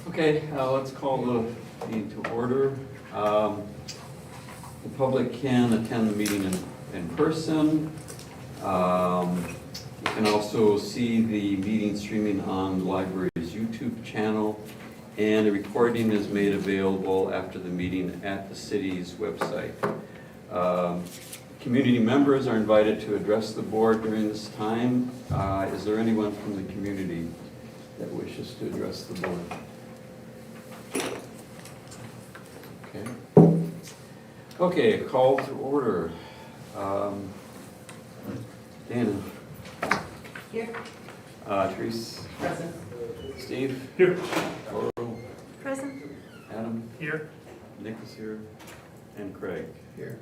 Okay, let's call the meeting to order. The public can attend the meeting in person. You can also see the meeting streaming on the library's YouTube channel, and a recording is made available after the meeting at the city's website. Community members are invited to address the board during this time. Is there anyone from the community that wishes to address the board? Okay. Okay, call to order. Dana. Here. Therese. Present. Steve. Here. Laurel. Present. Adam. Here. Nick is here. And Craig. Here.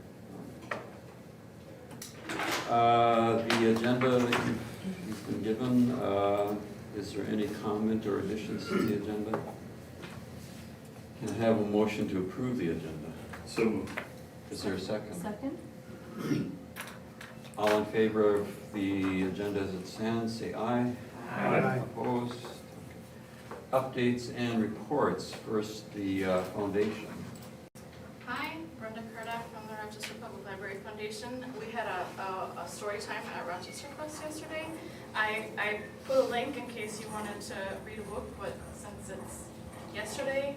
The agenda that you've been given, is there any comment or additions to the agenda? Can I have a motion to approve the agenda? So moved. Is there a second? Second. All in favor of the agenda as it stands, say aye. Aye. Opposed? Updates and reports. First, the foundation. Hi, Brenda Cardock from the Rochester Public Library Foundation. We had a story time at Rochester Press yesterday. I put a link in case you wanted to read a book, but since it's yesterday,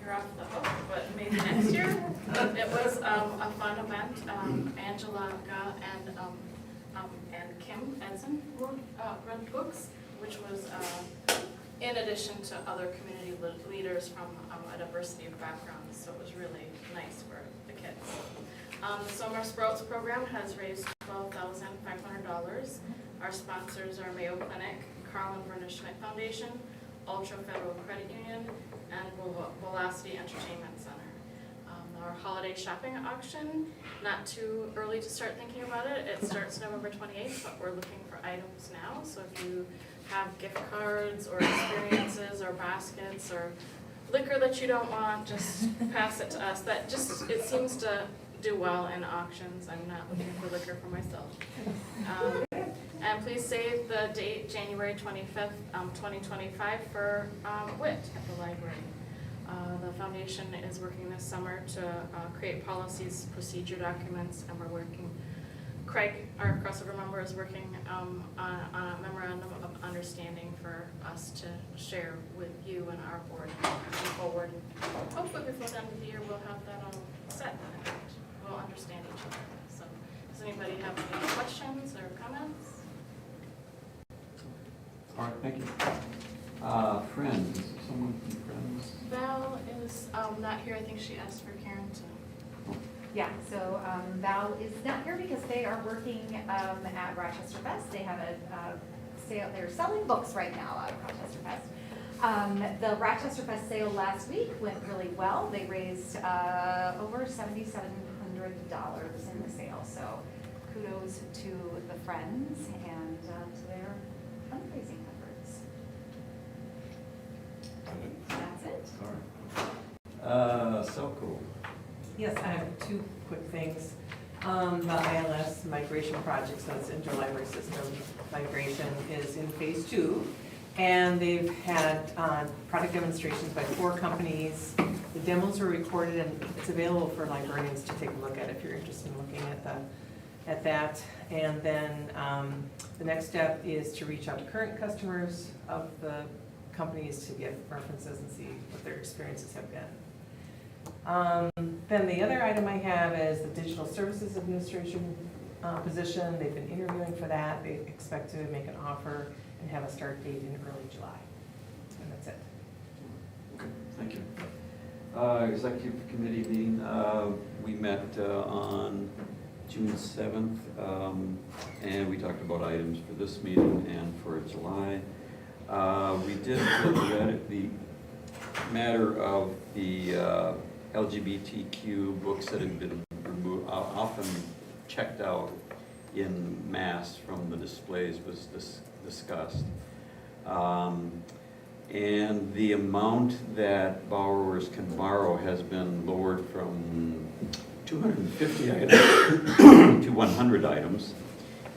you're off the hook, but maybe next year. It was a fun event. Angela Ga and Kim Edson read books, which was in addition to other community leaders from a diversity of backgrounds, so it was really nice for the kids. The Summer Sprouts program has raised $12,500. Our sponsors are Mayo Clinic, Carl and Verna Schmidt Foundation, Ultra Federal Credit Union, and Velocity Entertainment Center. Our holiday shopping auction, not too early to start thinking about it. It starts November 28th, but we're looking for items now. So if you have gift cards or experiences or baskets or liquor that you don't want, just pass it to us. It seems to do well in auctions. I'm not looking for liquor for myself. And please save the date, January 25th, 2025 for WIT at the library. The foundation is working this summer to create policies, procedure documents, and we're working, Craig, our crossover member, is working on a memorandum of understanding for us to share with you and our board moving forward. Hopefully before the end of the year we'll have that all set and we'll understand each other. So does anybody have any questions or comments? All right, thank you. Friends, someone from Friends? Val is not here. I think she asked for Karen to. Yeah, so Val is not here because they are working at Rochester Fest. They have a sale, they're selling books right now at Rochester Fest. The Rochester Fest sale last week went really well. They raised over $7,700 in the sale. So kudos to the Friends and to their fundraising efforts. That's it. All right. Selco. Yes, I have two quick things. The ILS migration project, so it's interlibrary system migration, is in phase 2. And they've had product demonstrations by 4 companies. The demos were recorded and it's available for librarians to take a look at if you're interested in looking at that. And then the next step is to reach out to current customers of the companies to get references and see what their experiences have been. Then the other item I have is the Digital Services Administration position. They've been interviewing for that. They expect to make an offer and have a start date in early July. And that's it. Okay, thank you. Executive committee meeting, we met on June 7th, and we talked about items for this meeting and for July. We did the matter of the LGBTQ books that have been removed, often checked out in mass from the displays was discussed. And the amount that borrowers can borrow has been lowered from 250 items to 100 items,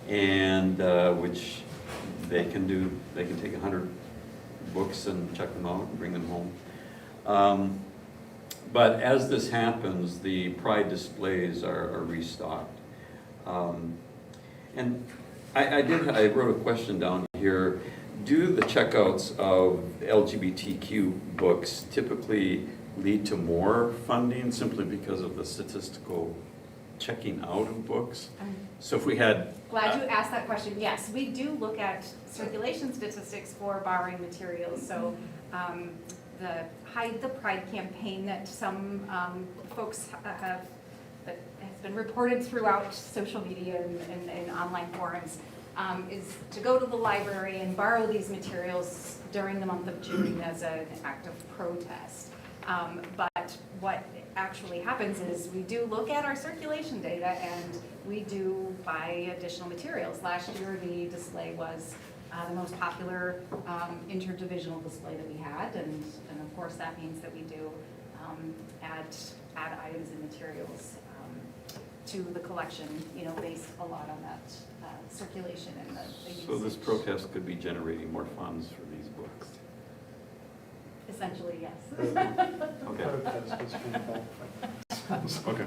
and which they can take 100 books and check them out and bring them home. But as this happens, the Pride displays are restocked. And I wrote a question down here. Do the checkouts of LGBTQ books typically lead to more funding simply because of the statistical checking out of books? So if we had... Glad you asked that question. Yes, we do look at circulation statistics for borrowing materials. So the Hide the Pride campaign that some folks have, that has been reported throughout social media and online forums, is to go to the library and borrow these materials during the month of June as an act of protest. But what actually happens is we do look at our circulation data and we do buy additional materials. Last year, the display was the most popular interdivisional display that we had, and of course that means that we do add items and materials to the collection, based a lot on that circulation and the usage. So this protest could be generating more funds for these books? Essentially, yes. Okay. Okay.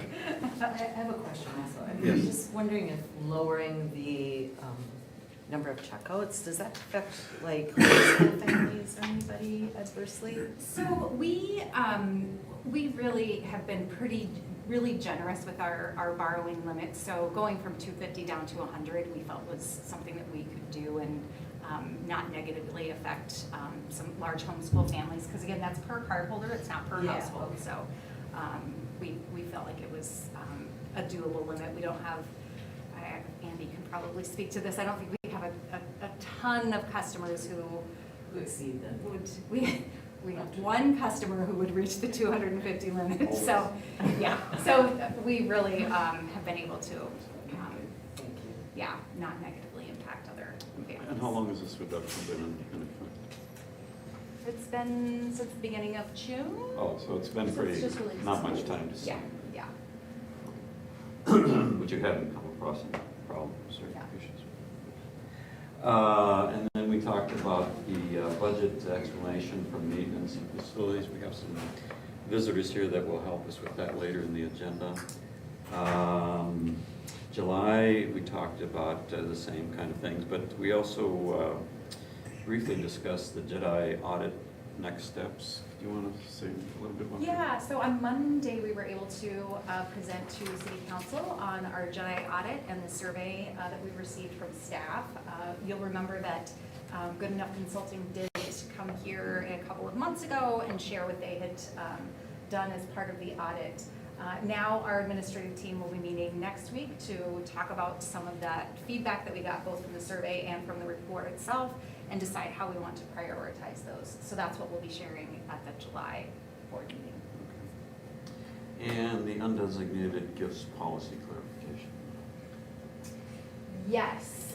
I have a question also. Yes. I'm just wondering if lowering the number of checkouts, does that affect like homeschool families or anybody adversely? So we really have been really generous with our borrowing limits. So going from 250 down to 100, we felt was something that we could do and not negatively affect some large homeschool families. Because again, that's per cardholder, it's not per Yeah. household. So we felt like it was a doable limit. We don't have, Andy can probably speak to this, I don't think we have a ton of customers who Exceed them. we have one customer who would reach the 250 limit, so, yeah. So we really have been able to, Thank you. yeah, not negatively impact other families. And how long has this reduction been in effect? It's been since the beginning of June? Oh, so it's been So it's pretty, just really not recent. much time to see. Yeah, yeah. But you haven't come across any problems or issues. And then we talked about the budget explanation from maintenance and facilities. We have some visitors here that will help us with that later in the agenda. July, we talked about the same kind of things, but we also briefly discussed the JEDI audit next steps. Do you want to say a little bit more? Yeah, so on Monday, we were able to present to City Council on our JEDI audit and the survey that we received from staff. You'll remember that Good Enough Consulting did come here a couple of months ago and share what they had done as part of the audit. Now our administrative team will be meeting next week to talk about some of that feedback that we got both from the survey and from the report itself and decide how we want to prioritize those. So that's what we'll be sharing at the July board meeting. And the undesignated gifts policy clarification. Yes,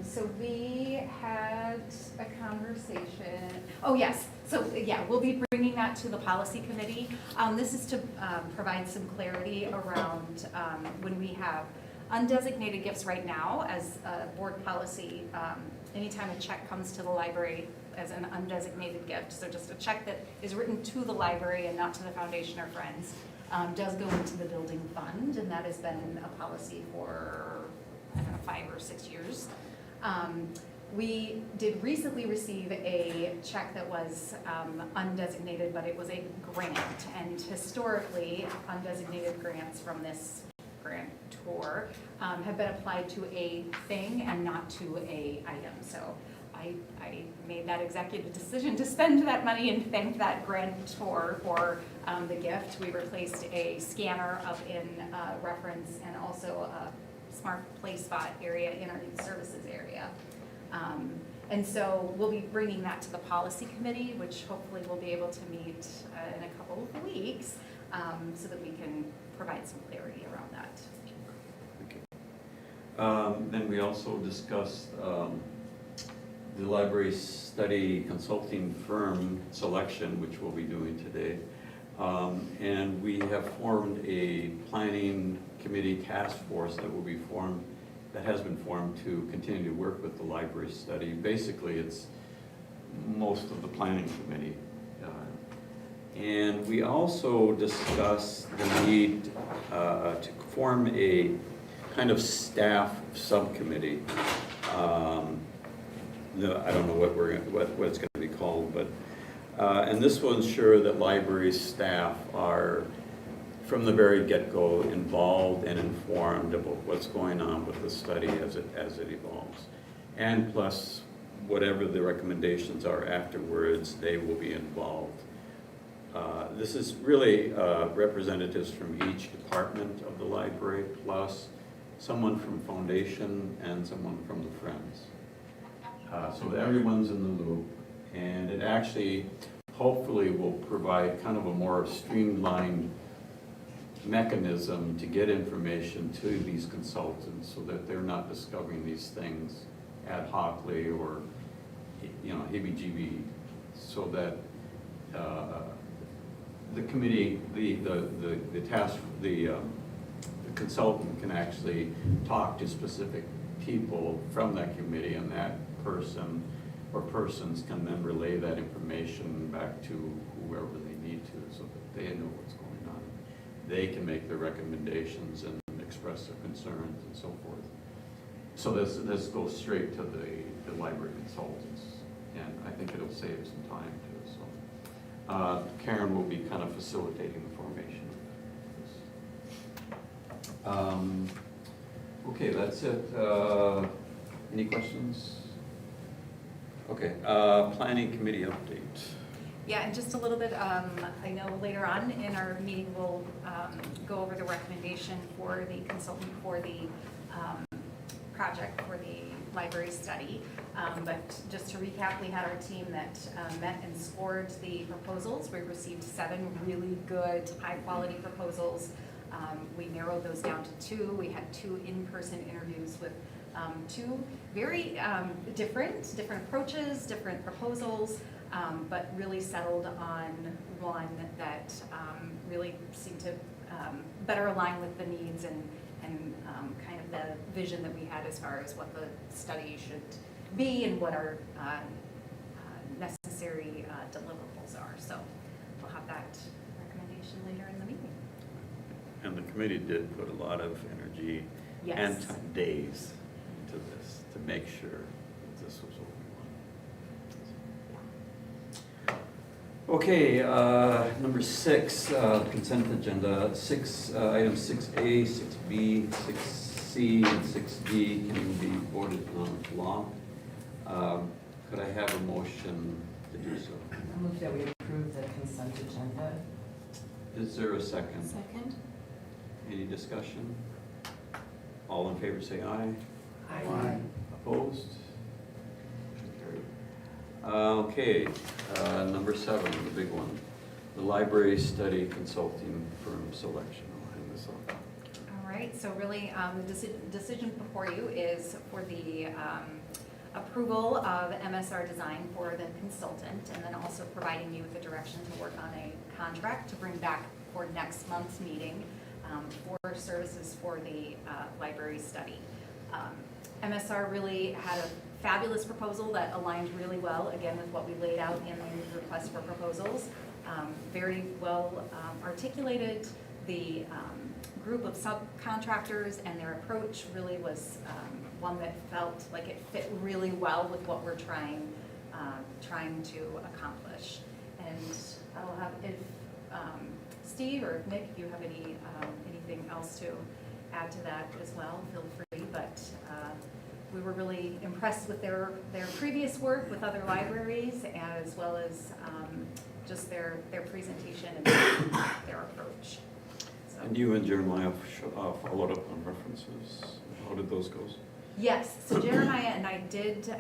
so we had a conversation, oh yes, so yeah, we'll be bringing that to the policy committee. This is to provide some clarity around when we have undesignated gifts right now as a board policy. Anytime a check comes to the library as an undesignated gift, so just a check that is written to the library and not to the foundation or friends, does go into the building fund, and that has been a policy for, I don't know, 5 or 6 years. We did recently receive a check that was undesignated, but it was a grant, and historically, undesignated grants from this grantor have been applied to a thing and not to a item. So I made that executive decision to spend that money and thank that grantor for the gift. We replaced a scanner up in reference and also a smart play spot area in our youth services area. And so we'll be bringing that to the policy committee, which hopefully we'll be able to meet in a couple of weeks so that we can provide some clarity around that. Thank you. Then we also discussed the library study consulting firm selection, which we'll be doing today. And we have formed a planning committee task force that will be formed, that has been formed to continue to work with the library study. Basically, it's most of the planning committee. And we also discussed the need to form a kind of staff subcommittee. I don't know what it's going to be called, but and this will ensure that library staff are from the very get-go involved and informed about what's going on with the study as it evolves. And plus, whatever the recommendations are afterwards, they will be involved. This is really representatives from each department of the library, plus someone from Foundation and someone from the Friends. So that everyone's in the loop, and it actually, hopefully, will provide kind of a more streamlined mechanism to get information to these consultants so that they're not discovering these things ad hocly or, heebie-jeebie, so that the committee, the consultant can actually talk to specific people from that committee, and that person or persons can then relay that information back to whoever they need to, so that they know what's going on. They can make their recommendations and express their concerns and so forth. So this goes straight to the library consultants, and I think it'll save some time too. So Karen will be kind of facilitating the formation of this. Okay, that's it. Any questions? Okay, planning committee update. Yeah, and just a little bit, I know later on in our meeting, we'll go over the recommendation for the consultant for the project for the library study. But just to recap, we had our team that met and scored the proposals. We received 7 really good, high-quality proposals. We narrowed those down to 2. We had 2 in-person interviews with 2 very different approaches, different proposals, but really settled on one that really seemed to better align with the needs and kind of the vision that we had as far as what the study should be and what our necessary deliverables are. So we'll have that recommendation later in the meeting. And the committee did put a lot of energy and Yes. days into this to make sure that this was what we wanted. Okay, number 6, consent agenda. Items 6A, 6B, 6C, and 6D can be voted on block. Could I have a motion to do so? I move that we approve the consent agenda. Is there a second? Second. Any discussion? All in favor say aye. Aye. Opposed? Motion carried. Okay, number 7, the big one. The library study consulting firm selection. I'll hand this off. All right, so really, the decision before you is for the approval of MSR design for the consultant, and then also providing you with the direction to work on a contract to bring back for next month's meeting for services for the library study. MSR really had a fabulous proposal that aligned really well, again, with what we laid out in the request for proposals. Very well articulated. The group of subcontractors and their approach really was one that felt like it fit really well with what we're trying to accomplish. And I'll have, if Steve or Nick, if you have anything else to add to that as well, feel free. But we were really impressed with their previous work with other libraries, as well as just their presentation and their approach. So. And you and Jeremiah followed up on references. How did those go? Yes, so Jeremiah and I did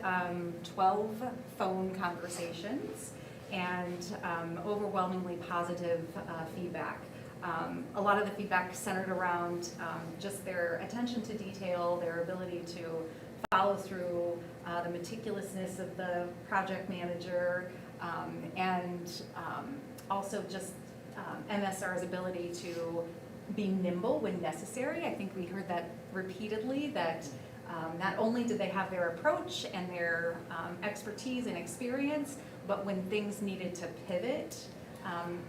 12 phone conversations and overwhelmingly positive feedback. A lot of the feedback centered around just their attention to detail, their ability to follow through, the meticulousness of the project manager, and also just MSR's ability to be nimble when necessary. I think we heard that repeatedly, that Not only did they have their approach and their expertise and experience, but when things needed to pivot,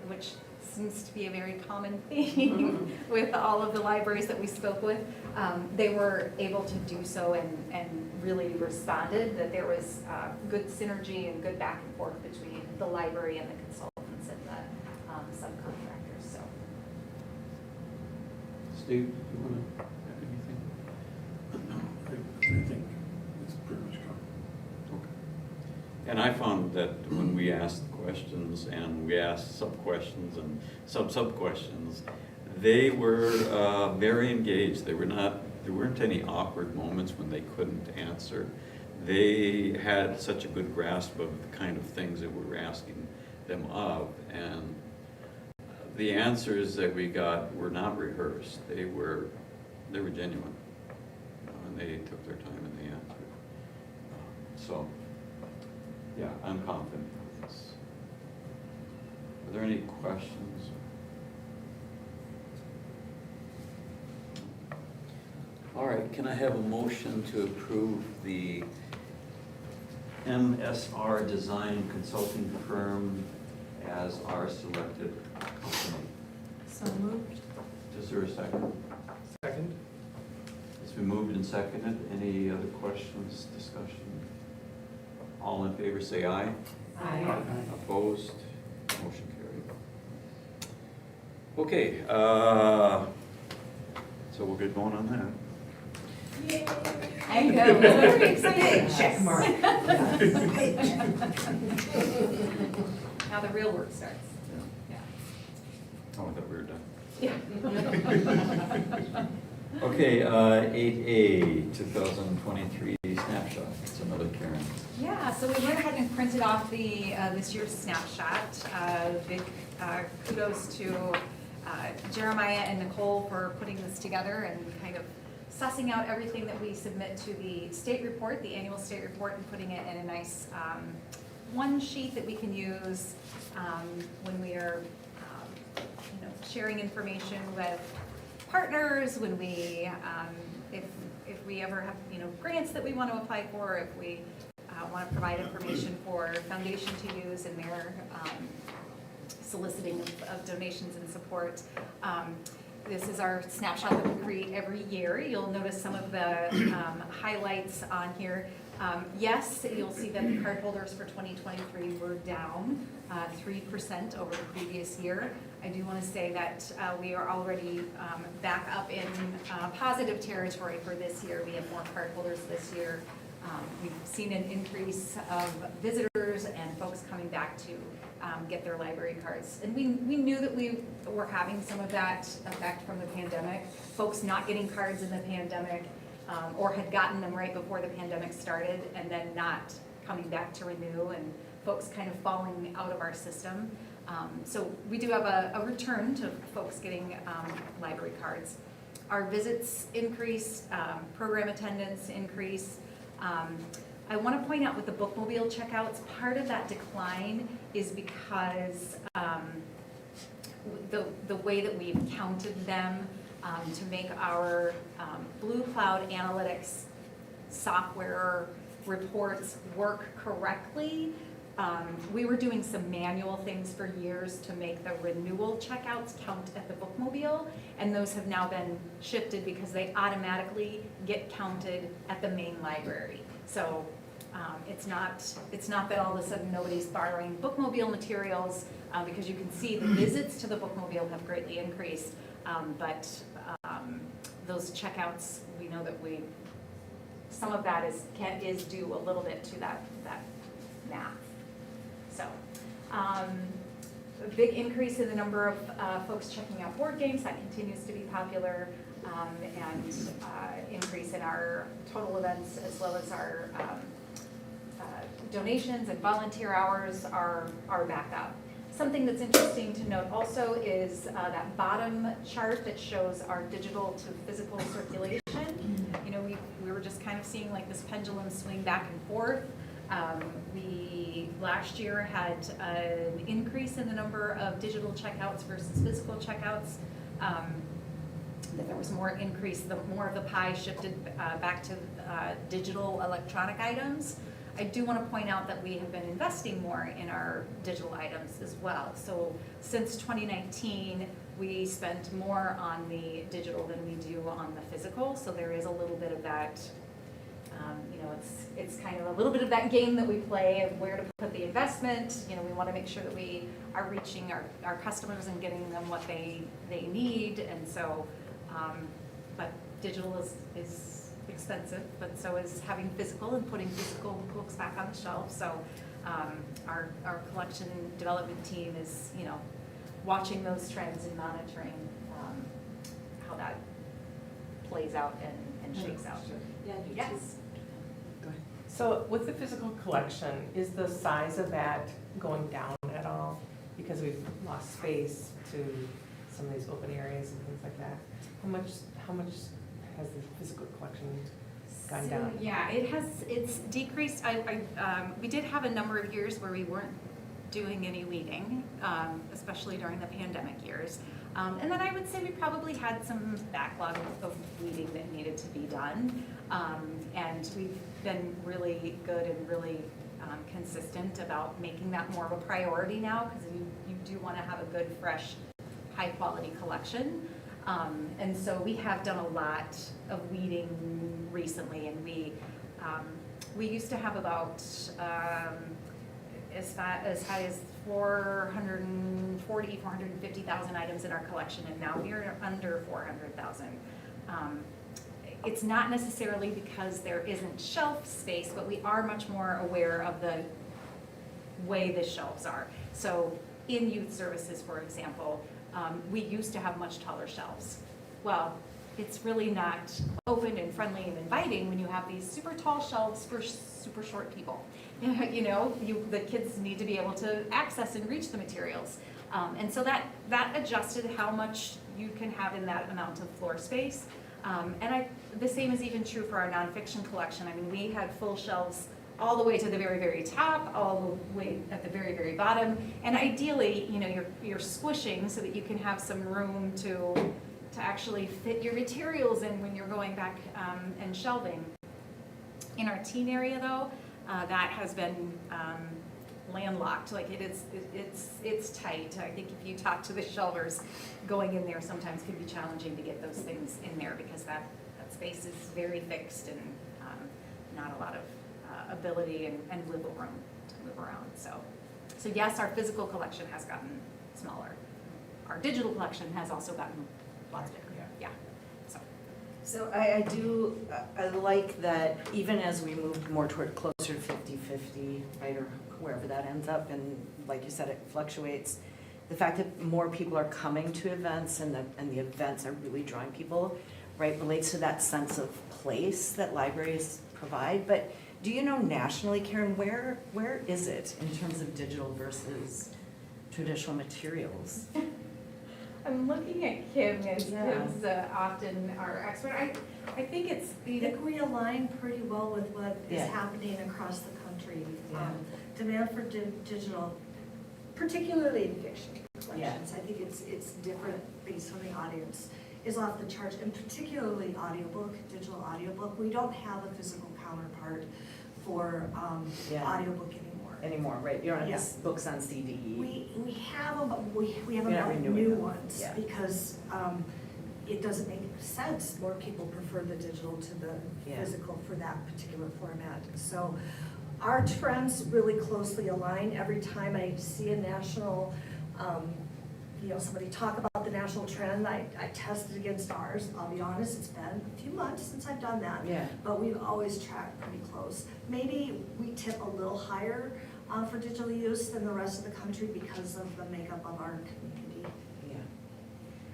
which seems to be a very common theme with all of the libraries that we spoke with, they were able to do so and really responded, that there was good synergy and good back and forth between the library and the consultants and the subcontractors, so. Steve, do you want to add anything? I think it's pretty much covered. Okay. And I found that when we asked questions and we asked sub-questions and sub-questions, they were very engaged. There weren't any awkward moments when they couldn't answer. They had such a good grasp of the kind of things that we were asking them of, and the answers that we got were not rehearsed. They were genuine, and they took their time and they answered. So, yeah, I'm confident with this. Are there any questions? All right, can I have a motion to approve the MSR Design Consulting Firm as our selected company? So moved. Is there a second? Second? It's been moved and seconded. Any other questions, discussion? All in favor say aye. Aye. Opposed? Motion carried. Okay, so we'll get going on that. I know, very exciting. Check mark. Now the real work starts. Yeah. Oh, I thought we were done. Yeah. Okay, 8A, 2023 snapshot. It's another Karen. Yeah, so we went ahead and printed off the, this year's snapshot. Big kudos to Jeremiah and Nicole for putting this together and kind of sussing out everything that we submit to the state report, the annual state report, and putting it in a nice one sheet that we can use when we are sharing information with partners, when we, if we ever have, grants that we want to apply for, if we want to provide information for foundation to use in their soliciting of donations and support. This is our snapshot that we create every year. You'll notice some of the highlights on here. Yes, you'll see that the cardholders for 2023 were down 3% over the previous year. I do want to say that we are already back up in positive territory for this year. We have more cardholders this year. We've seen an increase of visitors and folks coming back to get their library cards. And we knew that we were having some of that effect from the pandemic. Folks not getting cards in the pandemic or had gotten them right before the pandemic started and then not coming back to renew, and folks kind of falling out of our system. So we do have a return to folks getting library cards. Our visits increase, program attendance increase. I want to point out with the bookmobile checkouts, part of that decline is because the way that we've counted them to make our Blue Cloud Analytics software reports work correctly. We were doing some manual things for years to make the renewal checkouts count at the bookmobile, and those have now been shifted because they automatically get counted at the main library. So it's not that all of a sudden nobody's borrowing bookmobile materials, because you can see the visits to the bookmobile have greatly increased, but those checkouts, we know that some of that is due a little bit to that math. So, a big increase in the number of folks checking out board games. That continues to be popular, and increase in our total events as well as our donations and volunteer hours are back up. Something that's interesting to note also is that bottom chart that shows our digital to physical circulation. We were just kind of seeing like this pendulum swing back and forth. We last year had an increase in the number of digital checkouts versus physical checkouts. that there was more increase, more of the pie shifted back to digital electronic items. I do want to point out that we have been investing more in our digital items as well. So since 2019, we spent more on the digital than we do on the physical. So there is a little bit of that, you know, it's kind of a little bit of that game that we play of where to put the investment. You know, we want to make sure that we are reaching our customers and getting them what they need. And so, but digital is expensive, but so is having physical and putting physical books back on the shelf. So our collection development team is, you know, watching those trends and monitoring how that plays out and shakes out. Yeah, I do too. Yes. Go ahead. So with the physical collection, is the size of that going down at all? Because we've lost space to some of these open areas and things like that. How much has the physical collection gone down? So, yeah, it's decreased. We did have a number of years where we weren't doing any weeding, especially during the pandemic years. And then I would say we probably had some backlog of weeding that needed to be done. And we've been really good and really consistent about making that more of a priority now, because you do want to have a good, fresh, high-quality collection. And so we have done a lot of weeding recently, and we used to have about as high as 440, 450,000 items in our collection, and now we are under 400,000. It's not necessarily because there isn't shelf space, but we are much more aware of the way the shelves are. So in youth services, for example, we used to have much taller shelves. Well, it's really not open and friendly and inviting when you have these super tall shelves for super short people. You know, the kids need to be able to access and reach the materials. And so that adjusted how much you can have in that amount of floor space. And the same is even true for our nonfiction collection. I mean, we had full shelves all the way to the very, very top, all the way at the very, very bottom. And ideally, you know, you're squishing so that you can have some room to actually fit your materials in when you're going back and shelving. In our teen area, though, that has been landlocked. Like it's tight. I think if you talk to the shelvers, going in there sometimes can be challenging to get those things in there, because that space is very fixed and not a lot of ability and wiggle room to move around. So yes, our physical collection has gotten smaller. Our digital collection has also gotten lots bigger. Yeah. So I like that even as we move more toward closer to 50-50, right, or wherever that ends up, and like you said, it fluctuates. The fact that more people are coming to events and the events are really drawing people, right, relates to that sense of place that libraries provide. But do you know nationally, Karen, where is it in terms of digital versus traditional materials? I'm looking at Kim as Yeah. who's often our expert. I think it's I think we align pretty well with what is Yeah. happening across the country. Yeah. Demand for digital, particularly in fiction collections, I think it's different based on the audience, is off the charts, and particularly digital audiobook. We don't have a physical counterpart for Yeah. audiobook anymore. Right, you don't have Yeah. this books on CD. We have them, but we haven't You're not bought renewing new them. ones Yeah. because it doesn't make sense. More people prefer the digital to the Yeah. physical for that particular format. So our trends really closely align. Every time I see a national, somebody talk about the national trend, I test it against ours. I'll be honest, it's been a few months since I've done that. Yeah. But we've always tracked pretty close. Maybe we tip a little higher for digital use than the rest of the country because of the makeup of our community. Yeah.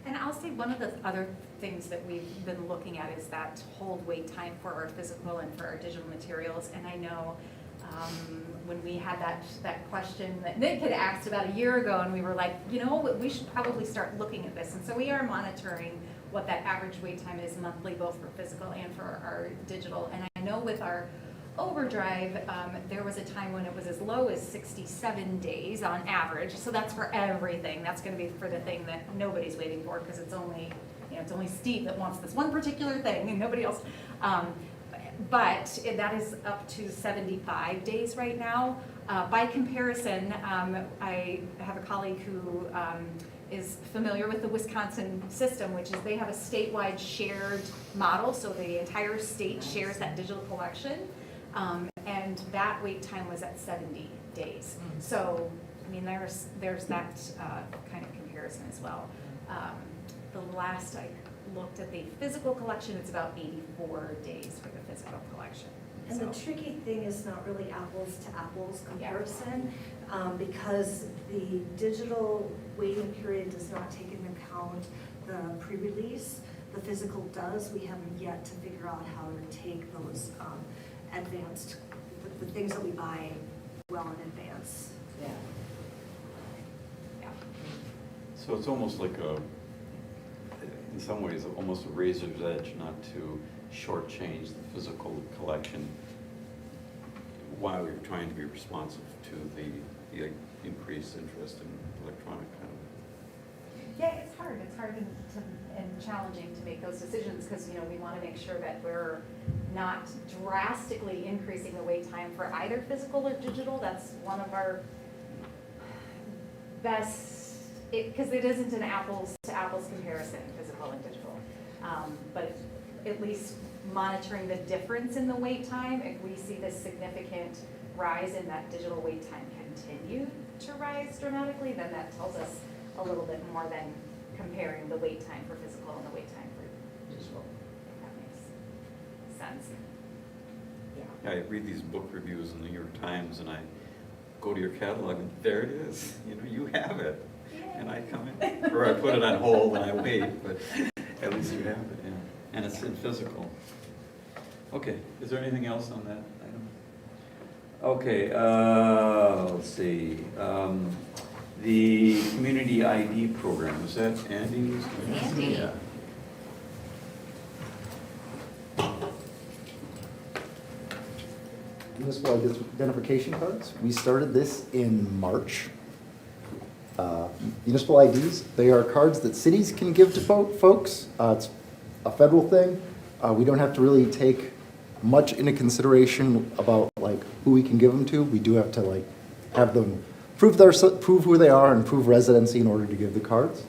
And I'll say one of the other things that we've been looking at is that hold wait time for our physical and for our digital materials. And I know when we had that question that Nick had asked about a year ago, and we were like, you know, we should probably start looking at this. And so we are monitoring what that average wait time is monthly, both for physical and for our digital. And I know with our Overdrive, there was a time when it was as low as 67 days on average. So that's for everything. That's going to be for the thing that nobody's waiting for, because it's only it's only Steve that wants this one particular thing and nobody else. But that is up to 75 days right now. By comparison, I have a colleague who is familiar with the Wisconsin system, which is they have a statewide shared model, so the entire state shares that digital collection, and that wait time was at 70 days. So, I mean, there's that kind of comparison as well. The last I looked at the physical collection, it's about 84 days for the physical collection. And the So- tricky thing is not really apples to apples comparison, because the digital waiting period does not take into account the pre-release. The physical does. We haven't yet to figure out how to take those advanced, the things that we buy well in advance. Yeah. Yeah. So it's almost like in some ways, almost a razor's edge not to shortchange the physical collection while you're trying to be responsive to the increased interest in electronic kind of. Yeah, it's hard and challenging to make those decisions, because, we want to make sure that we're not drastically increasing the wait time for either physical or digital. That's one of our best, because it isn't an apples to apples comparison, physical and digital. But at least monitoring the difference in the wait time, if we see this significant rise in that digital wait time continue to rise dramatically, then that tells us a little bit more than comparing the wait time for physical and the wait time for digital, if that makes sense. Yeah. I read these book reviews in the New York Times, and I go to your catalog, and there it is. You have it. And I come in, or I put it on hold and I wait, but at least you have it, yeah. And it's in physical. Okay, is there anything else on that item? Okay, let's see. The community ID program, is that Andy? Andy. Yeah. Municipal identification cards. We started this in March. Municipal IDs, they are cards that cities can give to folks. It's a federal thing. We don't have to really take much into consideration about like who we can give them to. We do have to like have them prove who they are and prove residency in order to give the cards.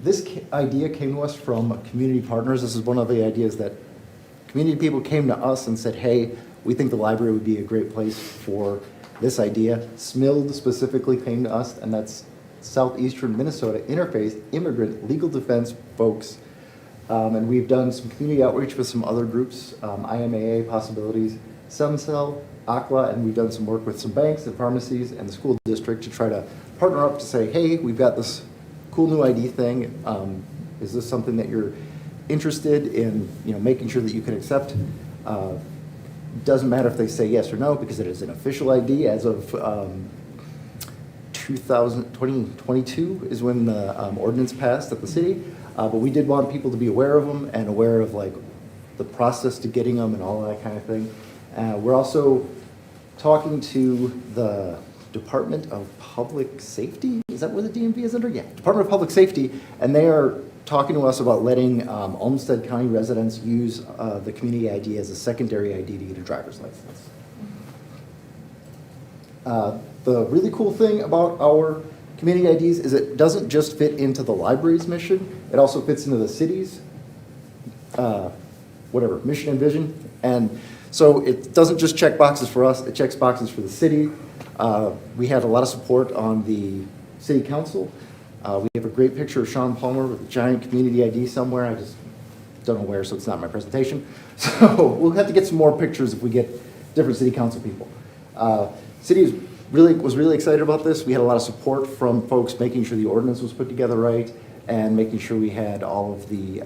This idea came to us from community partners. This is one of the ideas that community people came to us and said, hey, we think the library would be a great place for this idea. SMILD specifically came to us, and that's Southeastern Minnesota Interfaith Immigrant Legal Defense folks. And we've done some community outreach with some other groups, IMAA Possibilities, SEMCEL, ACLA, and we've done some work with some banks and pharmacies and the school district to try to partner up to say, hey, we've got this cool new ID thing. Is this something that you're interested in, making sure that you can accept? Doesn't matter if they say yes or no, because it is an official ID as of 2022 is when the ordinance passed at the city. But we did want people to be aware of them and aware of like the process to getting them and all that kind of thing. We're also talking to the Department of Public Safety. Is that where the DMV is under? Yeah, Department of Public Safety, and they are talking to us about letting Olmsted County residents use the community ID as a secondary ID to get a driver's license. The really cool thing about our community IDs is it doesn't just fit into the library's mission, it also fits into the city's, mission and vision. And so it doesn't just check boxes for us, it checks boxes for the city. We had a lot of support on the city council. We have a great picture of Sean Palmer with a giant community ID somewhere. I just don't know where, so it's not in my presentation. So we'll have to get some more pictures if we get different city council people. City was really excited about this. We had a lot of support from folks making sure the ordinance was put together right and making sure we had all of the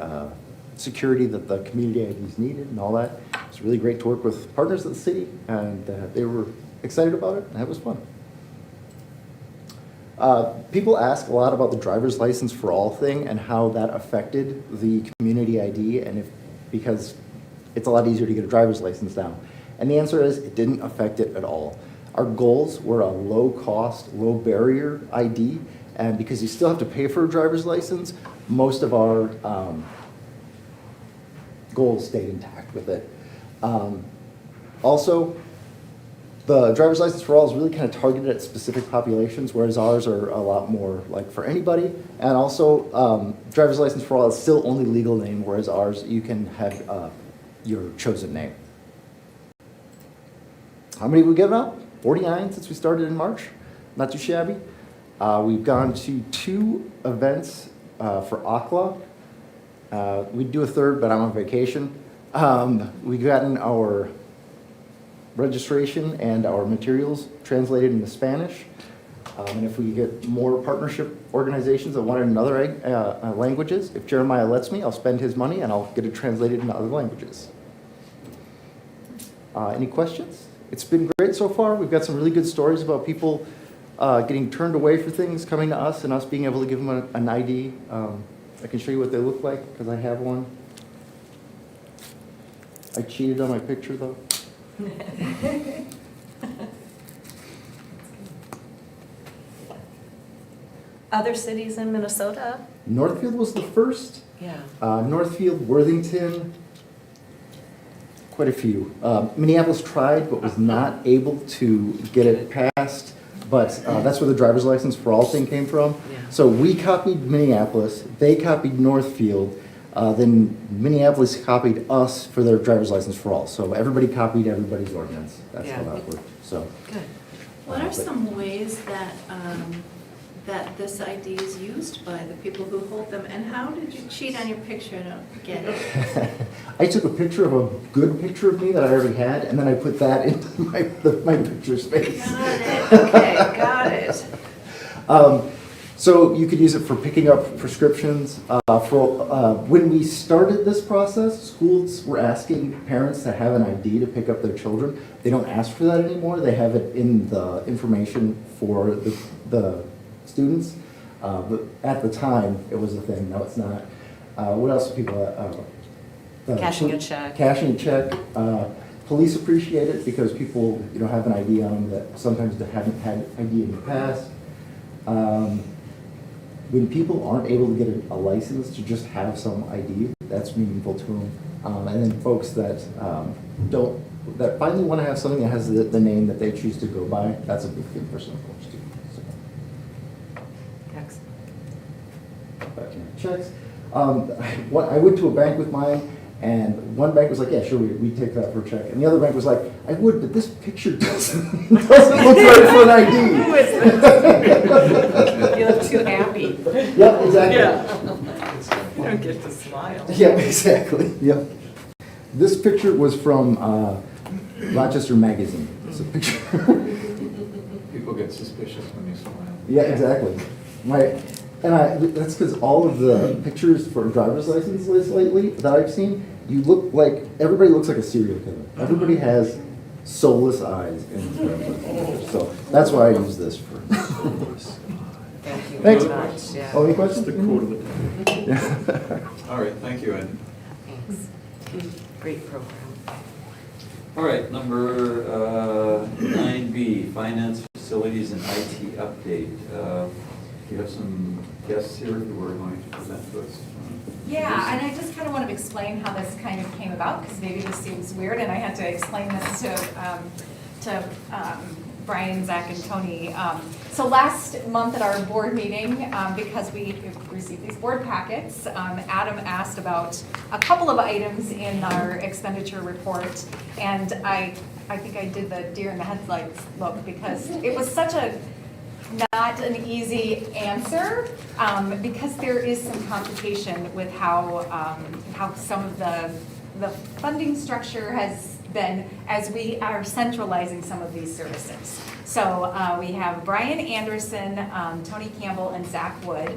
security that the community IDs needed and all that. It's really great to work with partners of the city, and they were excited about it, and it was fun. People ask a lot about the driver's license for all thing and how that affected the community ID, and because it's a lot easier to get a driver's license now. And the answer is it didn't affect it at all. Our goals were a low cost, low barrier ID, And because you still have to pay for a driver's license, most of our goals stayed intact with it. Also, the driver's license for all is really kind of targeted at specific populations, whereas ours are a lot more like for anybody. And also, driver's license for all is still only legal name, whereas ours, you can have your chosen name. How many have we given out? 49 since we started in March. Not too shabby. We've gone to 2 events for ACLA. We'd do a third, but I'm on vacation. We've gotten our registration and our materials translated into Spanish. And if we get more partnership organizations that want it in other languages, if Jeremiah lets me, I'll spend his money and I'll get it translated into other languages. Any questions? It's been great so far. We've got some really good stories about people getting turned away for things, coming to us, and us being able to give them an ID. I can show you what they look like because I have one. I cheated on my picture though. Other cities in Minnesota? Northfield was the first. Yeah. Northfield, Worthington, quite a few. Minneapolis tried but was not able to get it passed, but that's where the driver's license for all thing came from. Yeah. So we copied Minneapolis, they copied Northfield, then Minneapolis copied us for their driver's license for all. So everybody copied everybody's ordinance. That's how Yeah. that worked, so. Good. What are some ways that, that this ID is used by the people who hold them? And how did you cheat on your picture? I don't get it. I took a picture of a good picture of me that I already had, and then I put that into my picture space. Got it. Okay, got it. So you could use it for picking up prescriptions. When we started this process, schools were asking parents to have an ID to pick up their children. They don't ask for that anymore. They have it in the information for the students. But at the time, it was a thing. Now it's not. What else do people? Cashing a check. Cashing a check. Police appreciate it because people, have an ID on them that sometimes they haven't had ID in the past. When people aren't able to get a license to just have some ID, that's meaningful to them. And then folks that that finally want to have something that has the name that they choose to go by, that's a big thing for some folks too. So. Excellent. Back in my checks. I went to a bank with mine, and one bank was like, yeah, sure, we take that for a check. And the other bank was like, I would, but this picture doesn't look right for an ID. Who is this? You look too happy. Yep, exactly. Yeah. You don't get to smile. Yeah, exactly. Yep. This picture was from Rochester Magazine. It's a picture. People get suspicious when you smile. Yeah, exactly. That's because all of the pictures for driver's license lists lately that I've seen, everybody looks like a serial killer. Everybody has soulless eyes in driver's license pictures. So that's why I use this for. Thank you Thanks. very much. Yeah. Oh, any questions? That's the quote of the day. All right, thank you, Ed. Thanks. Great program. All right, number 9B, finance, facilities, and IT update. You have some guests here who are going to present to us. Yeah, and I just kind of want to explain how this kind of came about, because maybe this seems weird, and I had to explain this to Brian, Zach, and Tony. So last month at our board meeting, because we received these board packets, Adam asked about a couple of items in our expenditure report, and I think I did the deer in the headlights look, because it was such a not an easy answer, because there is some complication with how some of the funding structure has been as we are centralizing some of these services. So we have Brian Anderson, Tony Campbell, and Zach Wood.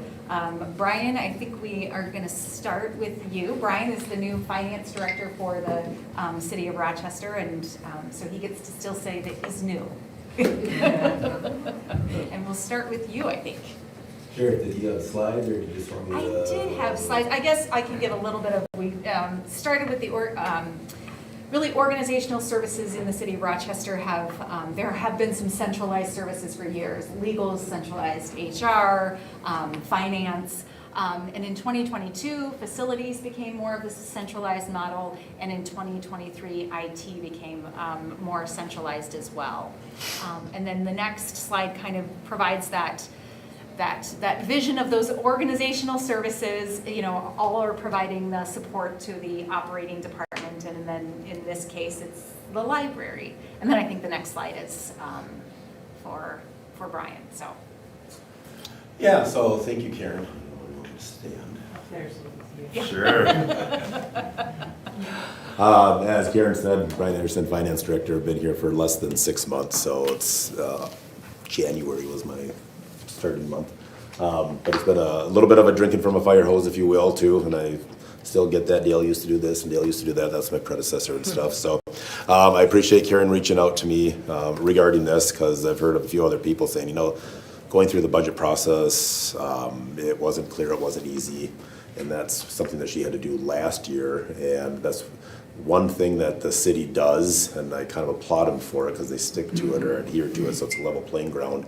Brian, I think we are going to start with you. Brian is the new finance director for the city of Rochester, and so he gets to still say that he's new. And we'll start with you, I think. Sure, did you have slides or did you just want me I to? did have slides. I guess I can give a little bit of, we started with the really organizational services in the city of Rochester have, there have been some centralized services for years. Legal is centralized, HR, finance. And in 2022, facilities became more of this centralized model, and in 2023, IT became more centralized as well. And then the next slide kind of provides that vision of those organizational services, you know, all are providing the support to the operating department, and then in this case, it's the library. And then I think the next slide is for Brian, so. Yeah, so thank you, Karen. We'll stand. There's, Sure. As Karen said, Brian Anderson, Finance Director, been here for less than 6 months, so it's, January was my starting month. But it's been a little bit of a drinking from a fire hose, if you will, too, and I still get that. Dale used to do this, and Dale used to do that. That's my predecessor and stuff, so. I appreciate Karen reaching out to me regarding this, because I've heard of a few other people saying, you know, going through the budget process, it wasn't clear, it wasn't easy, and that's something that she had to do last year, and that's one thing that the city does, and I kind of applaud them for it because they stick to it or adhere to it, so it's a level playing ground.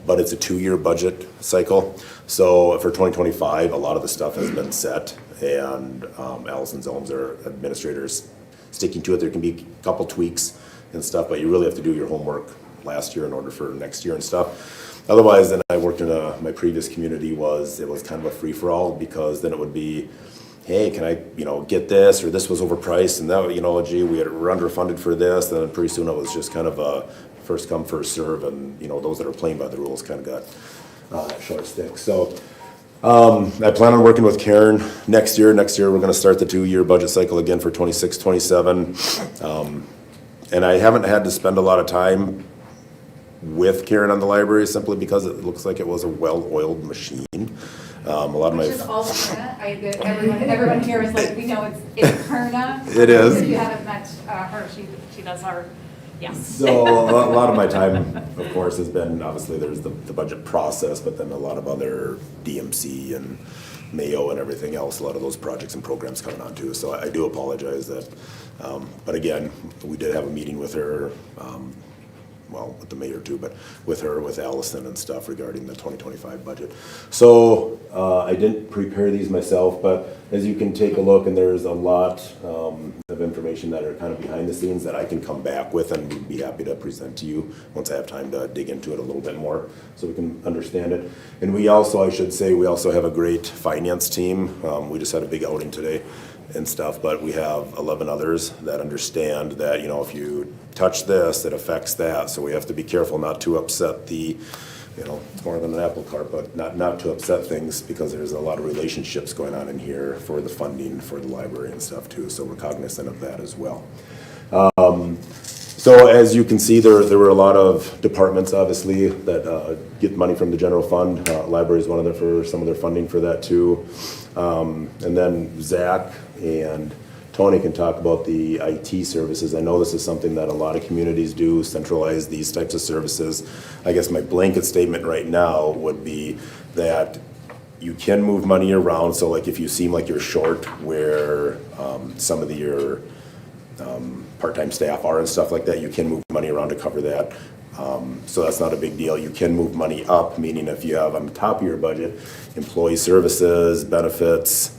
But it's a 2-year budget cycle, so for 2025, a lot of the stuff has been set, and Allison Zomes, our administrators, sticking to it. There can be a couple tweaks and stuff, but you really have to do your homework last year in order for next year and stuff. Otherwise, then I worked in my previous community, it was kind of a free-for-all, because then it would be, hey, can I, you know, get this, or this was overpriced, and that, you know, gee, we're underfunded for this, and then pretty soon it was just kind of a first come, first serve, and, you know, those that are playing by the rules kind of got short stick. So I plan on working with Karen next year. Next year, we're gonna start the 2-year budget cycle again for 26, 27. And I haven't had to spend a lot of time with Karen on the library, simply because it looks like it was a well-oiled machine. A lot of my. Which is all Perna. Everyone here is like, we know it's Perna. It is. If you haven't met her, she does our, yes. So a lot of my time, of course, has been, obviously, there's the budget process, but then a lot of other DMC and Mayo and everything else, a lot of those projects and programs coming on too. So I do apologize that, but again, we did have a meeting with her, well, with the mayor too, but with her, with Allison and stuff regarding the 2025 budget. So I didn't prepare these myself, but as you can take a look, and there's a lot of information that are kind of behind the scenes that I can come back with, and we'd be happy to present to you once I have time to dig into it a little bit more so we can understand it. And we also, I should say, we also have a great finance team. We just had a big outing today and stuff, but we have 11 others that understand that, you know, if you touch this, it affects that. So we have to be careful not to upset the, you know, it's more than an apple cart, but not to upset things, because there's a lot of relationships going on in here for the funding for the library and stuff too. So we're cognizant of that as well. So as you can see, there were a lot of departments, obviously, that get money from the general fund. Library is one of them for some of their funding for that too. And then Zach and Tony can talk about the IT services. I know this is something that a lot of communities do, centralize these types of services. I guess my blanket statement right now would be that you can move money around. So like if you seem like you're short where some of your part-time staff are and stuff like that, you can move money around to cover that. So that's not a big deal. You can move money up, meaning if you have on the top of your budget, employee services, benefits,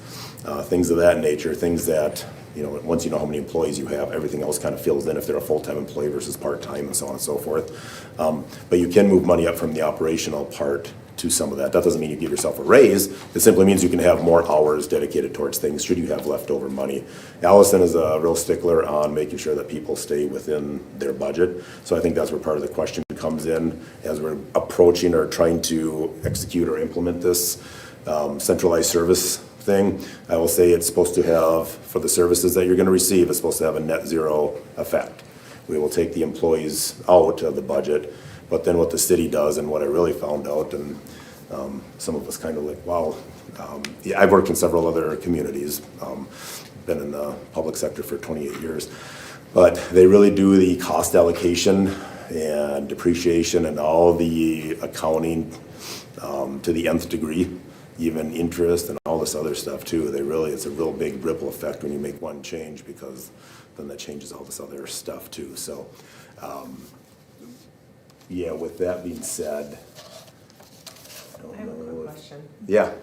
things of that nature, things that, you know, once you know how many employees you have, everything else kind of fills in if they're a full-time employee versus part-time and so on and so forth. But you can move money up from the operational part to some of that. That doesn't mean you give yourself a raise. It simply means you can have more hours dedicated towards things should you have leftover money. Allison is a real stickler on making sure that people stay within their budget. So I think that's where part of the question comes in as we're approaching or trying to execute or implement this centralized service thing. I will say it's supposed to have, for the services that you're going to receive, it's supposed to have a net zero effect. We will take the employees out of the budget, but then what the city does, and what I really found out, and some of us kind of like, wow, yeah, I've worked in several other communities, been in the public sector for 28 years, but they really do the cost allocation and depreciation and all the accounting to the nth degree. even interest and all this other stuff too. It's a real big ripple effect when you make one change, because then that changes all this other stuff too. So, yeah, with that being said, I have a quick question, Yeah,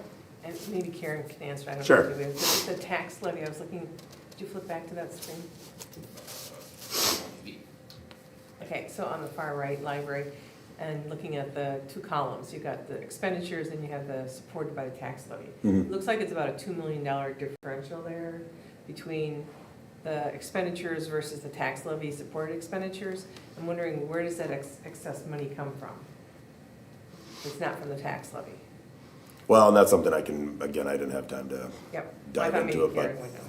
and maybe Karen can answer, I don't know. Sure. if you will. The tax levy, I was looking, did you flip back to that screen? Okay, so on the far right, library, and looking at the two columns, you got the expenditures and you have the supported by the tax levy. Mhm. Looks like it's about a $2 million differential there between the expenditures versus the tax levy supported expenditures. I'm wondering, where does that excess money come from? It's not from the tax levy. well, and that's something I didn't have time to Yep. dive I thought into maybe it, but Karen would know.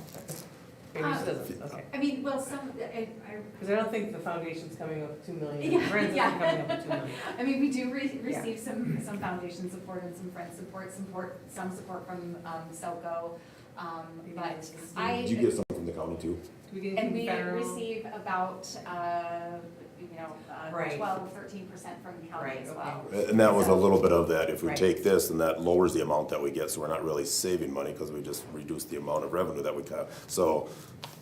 Maybe she doesn't, okay. I mean, well, Because I don't think the foundation's coming up with 2 million, Yeah, Friends yeah. isn't coming up with 2 million. I mean, we do receive some foundation support and some friend support, some support from Selco. But did you get some from the county too? Do we get and anything we federal? receive about, Right. 12, 13% from the county Right, as okay. well. And that was a little bit of that. If we Right. take this, and that lowers the amount that we get, so we're not really saving money because we just reduce the amount of revenue that we got. So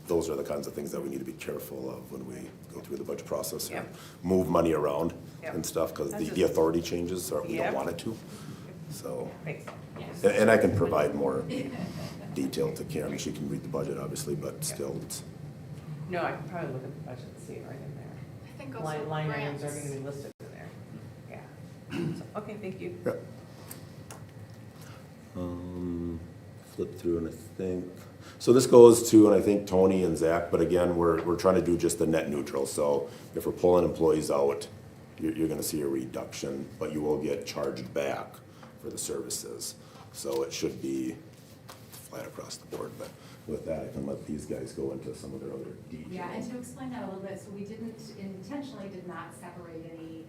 those are the kinds of things that we need to be careful of when we go through the budget process. Yep. Move money around Yep. and stuff, because That's the just- authority changes, or we don't Yep. want it to. So, Thanks. and I can provide more detail to Karen. She can read the budget, obviously, but still, it's, No, I can probably look at the budget and see it right in there. I think also Line items grants. are gonna be listed in there. Yeah. So, okay, thank you. yeah. Flip through and I think, so this goes to, and I think Tony and Zach, but again, we're trying to do just the net neutral. So if we're pulling employees out, you're gonna see a reduction, but you will get charged back for the services. So it should be flat across the board, but with that, I can let these guys go into some of their other details. Yeah, and to explain that a little bit, so we intentionally did not separate any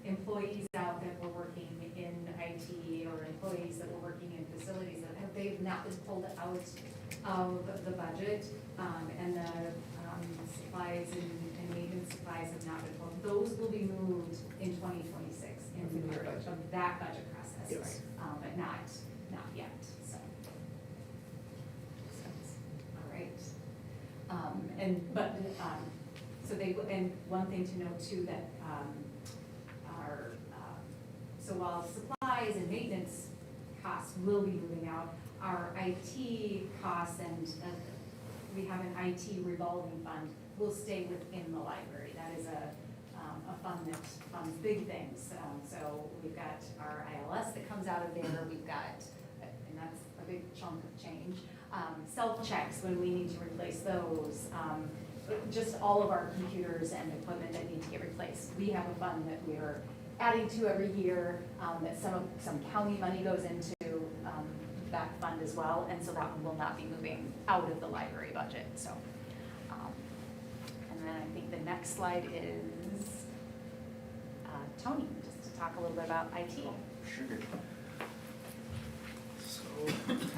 employees out that were working in IT or employees that were working in facilities they've not been pulled out of the budget, and the supplies and maintenance supplies have not been pulled. Those will be moved in 2026 in that budget process, Yes. but not yet, so. All right. And one thing to note too, that so while supplies and maintenance costs will be moving out, our IT costs and we have an IT revolving fund will stay within the library. That is a fund that funds big things. So we've got our ILS that comes out of there. We've got, and that's a big chunk of change. Self-checks when we need to replace those. Just all of our computers and equipment that need to get replaced. We have a fund that we're adding to every year, that some county money goes into that fund as well, and so that one will not be moving out of the library budget, so. And then I think the next slide is Tony, just to talk a little bit about IT. Sure. So,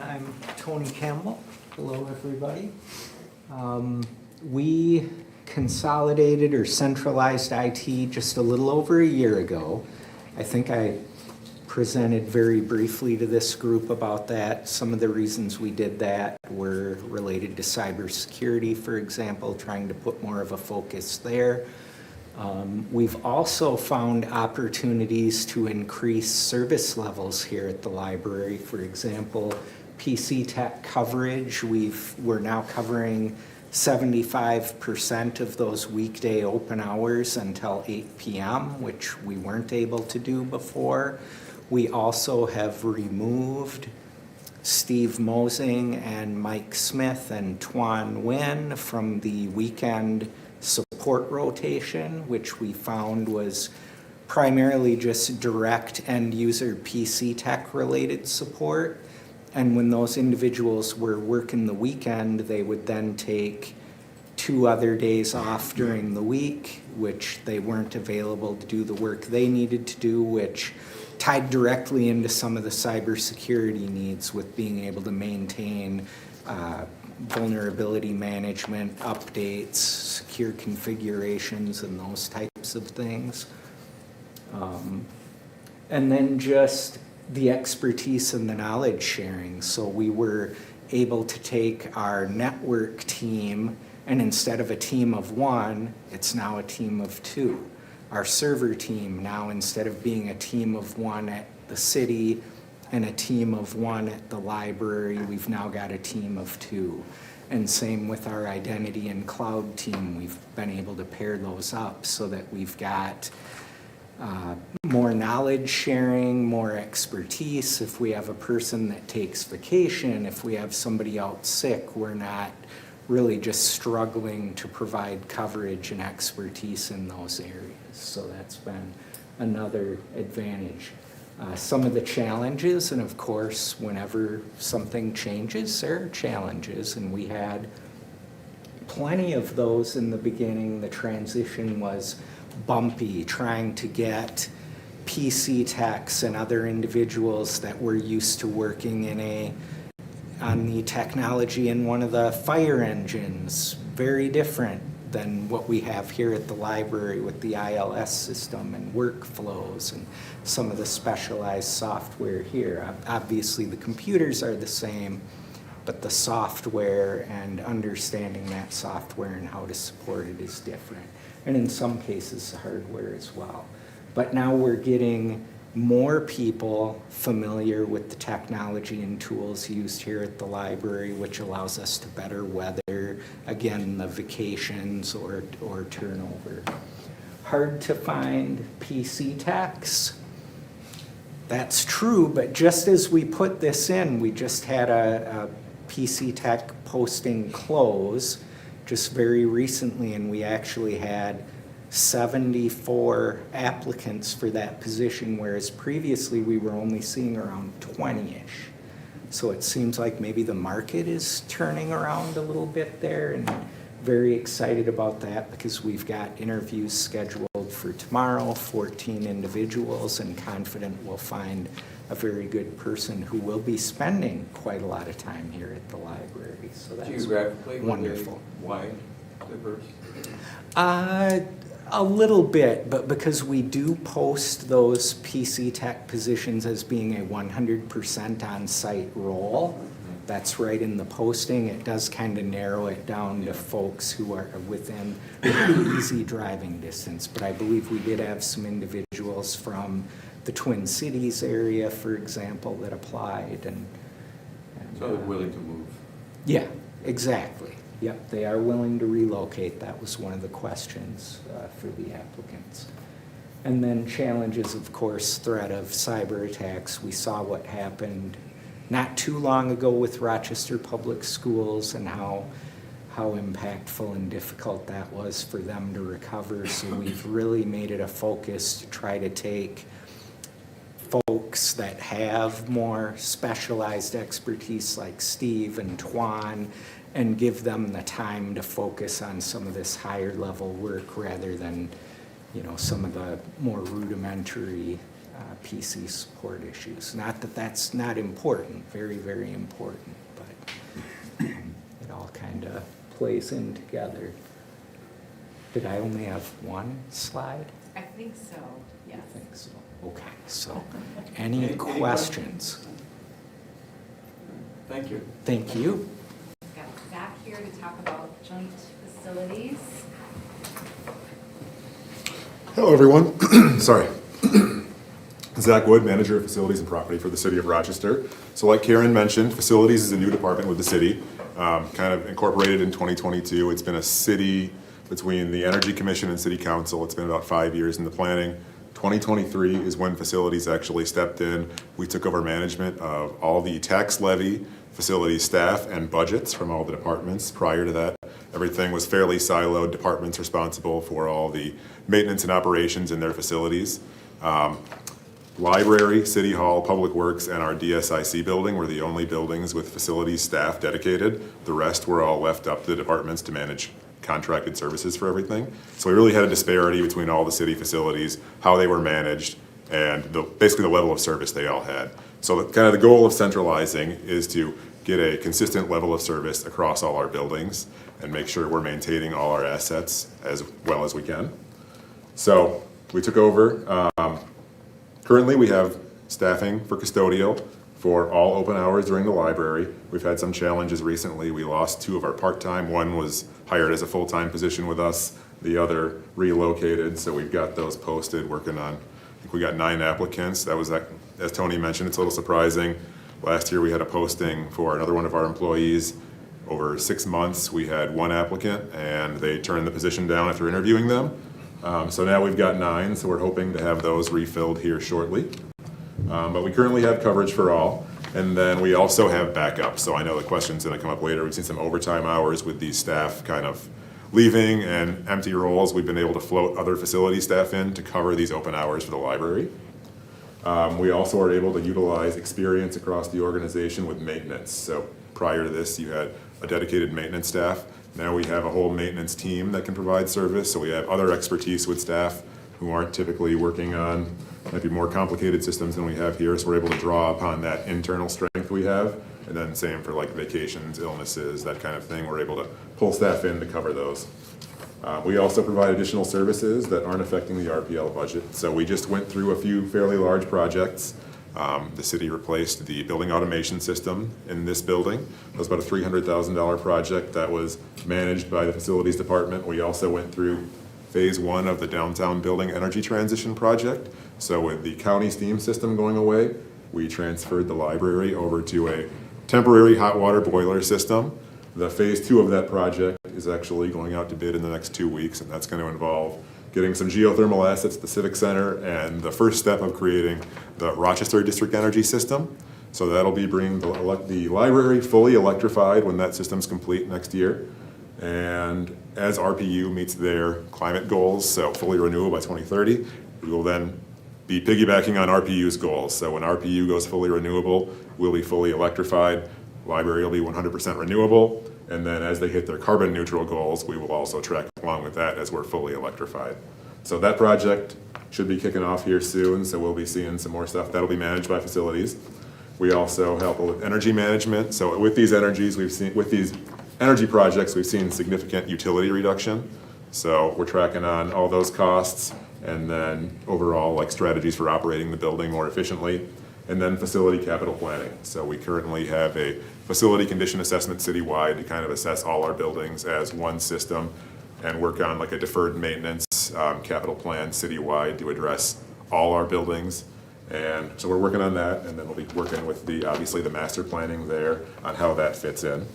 I'm Tony Campbell. Hello, everybody. We consolidated or centralized IT just a little over a year ago. I think I presented very briefly to this group about that. Some of the reasons we did that were related to cybersecurity, for example, trying to put more of a focus there. We've also found opportunities to increase service levels here at the library. For example, PC Tech coverage. We're now covering 75% of those weekday open hours until 8 p.m., which we weren't able to do before. We also have removed Steve Mosing and Mike Smith and Tuan Nguyen from the weekend support rotation, which we found was primarily just direct end user PC Tech related support. And when those individuals were working the weekend, they would then take 2 other days off during the week, which they weren't available to do the work they needed to do, which tied directly into some of the cybersecurity needs with being able to maintain vulnerability management, updates, secure configurations, and those types of things. And then just the expertise and the knowledge sharing. So we were able to take our network team, and instead of a team of one, it's now a team of two. Our server team, now instead of being a team of one at the city and a team of one at the library, we've now got a team of two. And same with our identity and cloud team. We've been able to pair those up so that we've got more knowledge sharing, more expertise. If we have a person that takes vacation, if we have somebody out sick, we're not really just struggling to provide coverage and expertise in those areas. So that's been another advantage. Some of the challenges, and of course, whenever something changes, there are challenges, and we had plenty of those in the beginning. The transition was bumpy, trying to get PC techs and other individuals that were used to working on the technology in one of the fire engines, very different than what we have here at the library with the ILS system and workflows and some of the specialized software here. Obviously, the computers are the same, but the software and understanding that software and how to support it is different. And in some cases, the hardware as well. But now we're getting more people familiar with the technology and tools used here at the library, which allows us to better weather, again, the vacations or turnover. Hard to find PC techs. That's true, but just as we put this in, we just had a PC tech posting close just very recently, and we actually had 74 applicants for that position, whereas previously we were only seeing around 20-ish. So it seems like maybe the market is turning around a little bit there, and very excited about that because we've got interviews scheduled for tomorrow, 14 individuals, and confident we'll find a very good person who will be spending quite a lot of time here at the library. So that's Geographically, wonderful. Wide, diverse? A little bit, but because we do post those PC tech positions as being a 100% on-site role, that's right in the posting, it does kind of narrow it down to folks who are within pretty easy driving distance. But I believe we did have some individuals from the Twin Cities area, for example, that applied. And So they're willing to move. yeah, exactly. Yep, they are willing to relocate. That was one of the questions for the applicants. And then challenges, of course, threat of cyber attacks. We saw what happened not too long ago with Rochester Public Schools and how impactful and difficult that was for them to recover. So we've really made it a focus to try to take folks that have more specialized expertise like Steve and Twan and give them the time to focus on some of this higher level work rather than, some of the more rudimentary PC support issues. Not that that's not important, very, very important, but it all kind of plays in together. Did I only have one slide? I think so, yes. I think so. Okay, so any questions? Thank you. Thank you. Got Zach here to talk about joint facilities. Hello, everyone. Sorry. Zach Wood, Manager of Facilities and Property for the City of Rochester. So like Karen mentioned, Facilities is a new department with the city, kind of incorporated in 2022. It's been a city between the Energy Commission and City Council. It's been about 5 years in the planning. 2023 is when Facilities actually stepped in. We took over management of all the tax levy, facility staff, and budgets from all the departments. Prior to that, everything was fairly siloed, departments responsible for all the maintenance and operations in their facilities. Library, City Hall, Public Works, and our DSIC building were the only buildings with facilities staff dedicated. The rest were all left up to the departments to manage contracted services for everything. So we really had a disparity between all the city facilities, how they were managed, and basically the level of service they all had. So kind of the goal of centralizing is to get a consistent level of service across all our buildings and make sure we're maintaining all our assets as well as we can. So we took over. Currently, we have staffing for custodial for all open hours during the library. We've had some challenges recently. We lost 2 of our part-time. One was hired as a full-time position with us. The other relocated, so we've got those posted, working on, I think we got 9 applicants. That was, as Tony mentioned, it's a little surprising. Last year we had a posting for another one of our employees. Over 6 months, we had 1 applicant, and they turned the position down after interviewing them. So now we've got 9, so we're hoping to have those refilled here shortly. But we currently have coverage for all, and then we also have backup. So I know the question's gonna come up later. We've seen some overtime hours with these staff kind of leaving and empty roles. We've been able to float other facility staff in to cover these open hours for the library. We also are able to utilize experience across the organization with maintenance. So prior to this, you had a dedicated maintenance staff. Now we have a whole maintenance team that can provide service. So we have other expertise with staff who aren't typically working on maybe more complicated systems than we have here. So we're able to draw upon that internal strength we have. And then same for like vacations, illnesses, that kind of thing. We're able to pull staff in to cover those. We also provide additional services that aren't affecting the RPL budget. So we just went through a few fairly large projects. The city replaced the building automation system in this building. It was about a $300,000 project that was managed by the facilities department. We also went through phase 1 of the downtown building energy transition project. So with the county steam system going away, we transferred the library over to a temporary hot water boiler system. The phase 2 of that project is actually going out to bid in the next 2 weeks, and that's going to involve getting some geothermal assets at the Civic Center and the first step of creating the Rochester District Energy System. So that'll be bringing the library fully electrified when that system's complete next year. And as RPU meets their climate goals, so fully renewable by 2030, we will then be piggybacking on RPU's goals. So when RPU goes fully renewable, we'll be fully electrified. Library will be 100% renewable. And then as they hit their carbon neutral goals, we will also track along with that as we're fully electrified. So that project should be kicking off here soon. So we'll be seeing some more stuff that'll be managed by facilities. We also help with energy management. So with these energy projects, we've seen significant utility reduction. So we're tracking on all those costs, and then overall like strategies for operating the building more efficiently, and then facility capital planning. So we currently have a facility condition assessment citywide to kind of assess all our buildings as one system and work on like a deferred maintenance capital plan citywide to address all our buildings. And so we're working on that, and then we'll be working with obviously the master planning there on how that fits in.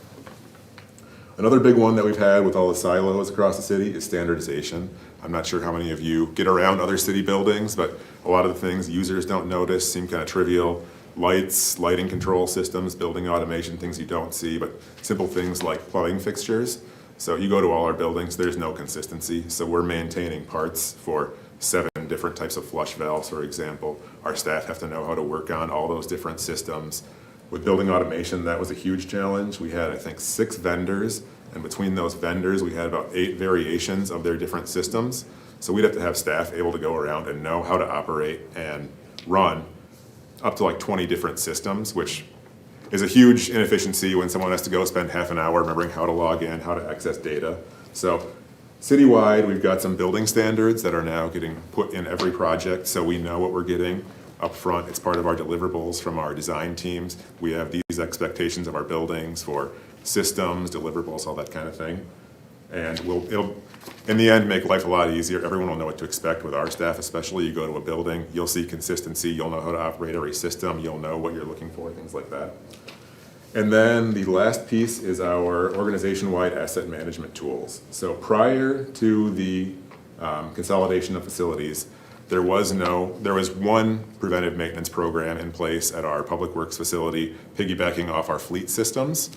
Another big one that we've had with all the silos across the city is standardization. I'm not sure how many of you get around other city buildings, but a lot of the things users don't notice seem kind of trivial. Lights, lighting control systems, building automation, things you don't see, but simple things like plumbing fixtures. So you go to all our buildings, there's no consistency. So we're maintaining parts for 7 different types of flush valves, for example. Our staff have to know how to work on all those different systems. With building automation, that was a huge challenge. We had, I think, 6 vendors, and between those vendors, we had about 8 variations of their different systems. So we'd have to have staff able to go around and know how to operate and run up to like 20 different systems, which is a huge inefficiency when someone has to go spend half an hour remembering how to log in, how to access data. So citywide, we've got some building standards that are now getting put in every project, so we know what we're getting up front. It's part of our deliverables from our design teams. We have these expectations of our buildings for systems, deliverables, all that kind of thing. And it'll, in the end, make life a lot easier. Everyone will know what to expect with our staff, especially. You go to a building, you'll see consistency, you'll know how to operate every system, you'll know what you're looking for, things like that. And then the last piece is our organization-wide asset management tools. So prior to the consolidation of facilities, there was one preventive maintenance program in place at our Public Works facility, piggybacking off our fleet systems.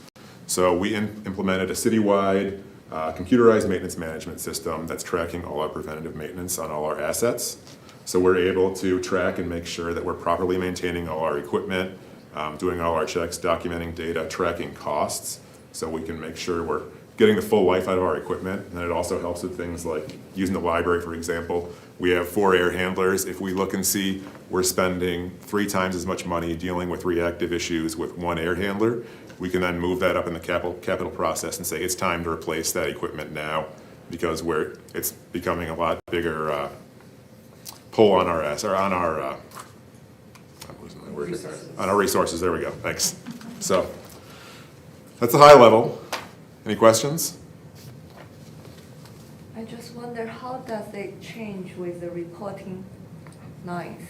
So we implemented a citywide computerized maintenance management system that's tracking all our preventative maintenance on all our assets. So we're able to track and make sure that we're properly maintaining all our equipment, doing all our checks, documenting data, tracking costs, so we can make sure we're getting the full life out of our equipment. And it also helps with things like using the library, for example. We have 4 air handlers. If we look and see we're spending 3 times as much money dealing with reactive issues with 1 air handler, we can then move that up in the capital process and say it's time to replace that equipment now, because it's becoming a lot bigger pull on our I'm losing word here. Resources. On our resources, there we go, thanks. So, that's a high level. Any questions? I just wonder, how does it change with the reporting lines?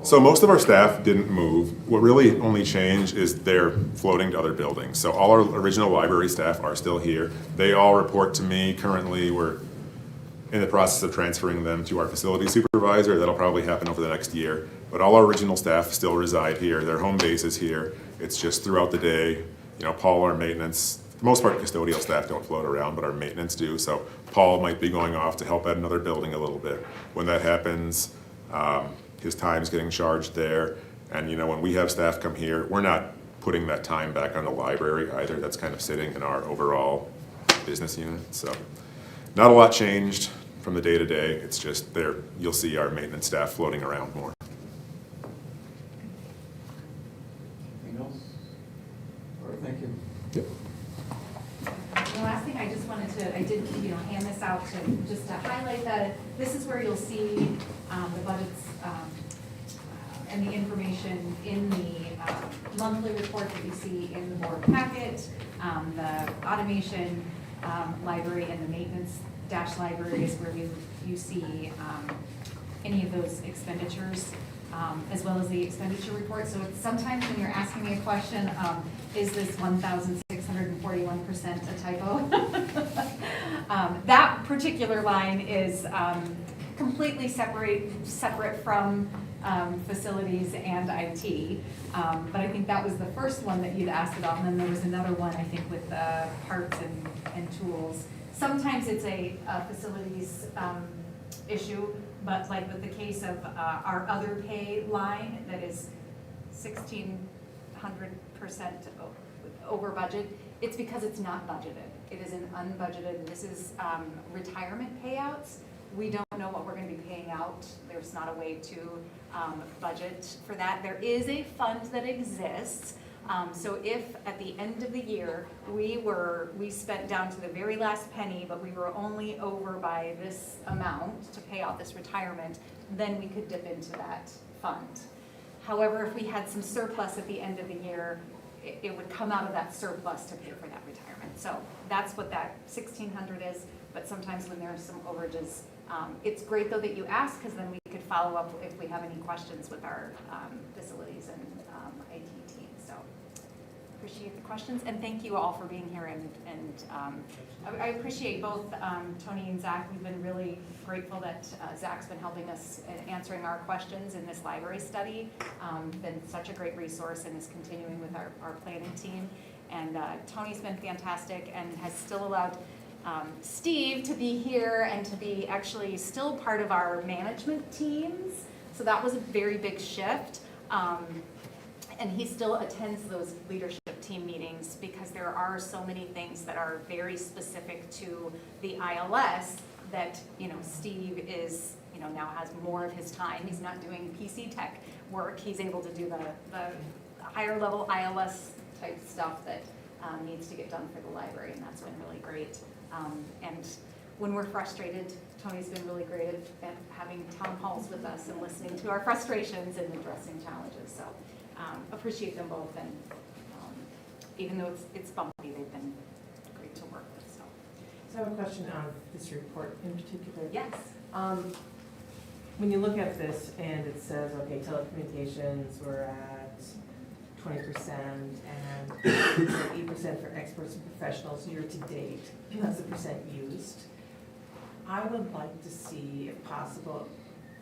So most of our staff didn't move. What really only changed is they're floating to other buildings. So all our original library staff are still here. They all report to me. Currently, we're in the process of transferring them to our facility supervisor. That'll probably happen over the next year. But all our original staff still reside here. Their home base is here. It's just throughout the day, Paul, our maintenance, for the most part custodial staff don't float around, but our maintenance do. So Paul might be going off to help at another building a little bit. When that happens, his time's getting charged there. And when we have staff come here, we're not putting that time back on the library either. That's kind of sitting in our overall business unit. So not a lot changed from the day to day. It's just there, you'll see our maintenance staff floating around more. Anything else? All right, thank you. Yep. The last thing I just wanted to, I did, hand this out just to highlight that this is where you'll see the budgets and the information in the monthly report that you see in the board packet, the automation library and the maintenance dash library is where you see any of those expenditures, as well as the expenditure report. So it's sometimes when you're asking me a question, is this 1,641% a typo? That particular line is completely separate from facilities and IT. But I think that was the first one that you'd asked about, and then there was another one, I think, with parts and tools. Sometimes it's a facilities issue, but like with the case of our other pay line that is 1,600% over budget, it's because it's not budgeted. It is an unbudgeted, this is retirement payouts. We don't know what we're going to be paying out. There's not a way to budget for that. There is a fund that exists. So if at the end of the year, we spent down to the very last penny, but we were only over by this amount to pay out this retirement, then we could dip into that fund. However, if we had some surplus at the end of the year, it would come out of that surplus to pay for that retirement. So that's what that 1,600 is, but sometimes when there's some overages, it's great though that you ask, because then we could follow up if we have any questions with our facilities and IT team. So appreciate the questions, and thank you all for being here. And I appreciate both Tony and Zach. We've been really grateful that Zach's been helping us in answering our questions in this library study. Been such a great resource and is continuing with our planning team. And Tony's been fantastic and has still allowed Steve to be here and to be actually still part of our management teams. So that was a very big shift. And he still attends those leadership team meetings because there are so many things that are very specific to the ILS that, Steve is, now has more of his time. He's not doing PC tech work. He's able to do the higher level ILS type stuff that needs to get done for the library, and that's been really great. And when we're frustrated, Tony's been really great at having town halls with us and listening to our frustrations and addressing challenges. So appreciate them both, and even though it's bumpy, they've been great to work with. So I have a question on this report in particular. Yes. When you look at this and it says, okay, telecommunications, we're at 20% and 8% for experts and professionals year to date. That's the percent used. I would like to see, if possible,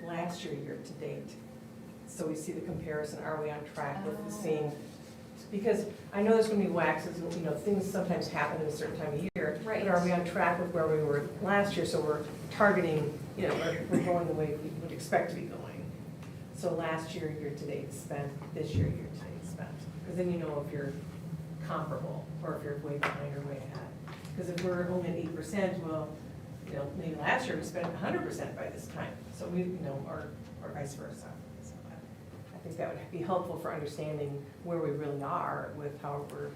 last year to date. So we see the comparison, are we on track with the same? Because I know there's going to be waxes, things sometimes happen at a certain time of year. Right. But are we on track with where we were last year? So we're targeting, we're going the way we would expect to be going. So last year to date spent, this year to date spent. Because then you know if you're comparable or if you're way behind or way ahead. Because if we're only at 8%, well, maybe last year we spent 100% by this time. So we, or vice versa. So I think that would be helpful for understanding where we really are with how we're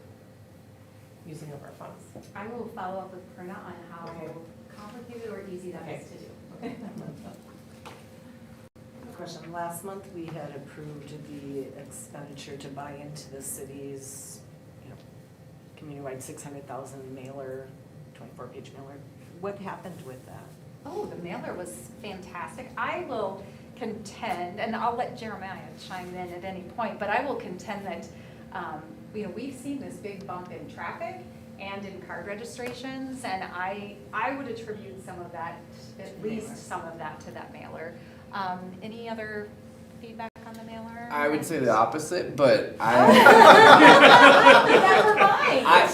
using up our funds. I will follow up with Perna on how Okay. complicated or easy that is to do. question. Last month, we had approved the expenditure to buy into the city's, community-wide 600,000 mailer, 24-page mailer. What happened with that? Oh, the mailer was fantastic. I will contend, and I'll let Jeremiah chime in at any point, but I will contend that, we've seen this big bump in traffic and in card registrations, and I would attribute some of that, at least some of that to that mailer. Any other feedback on the mailer? I would say the opposite, but Never mind.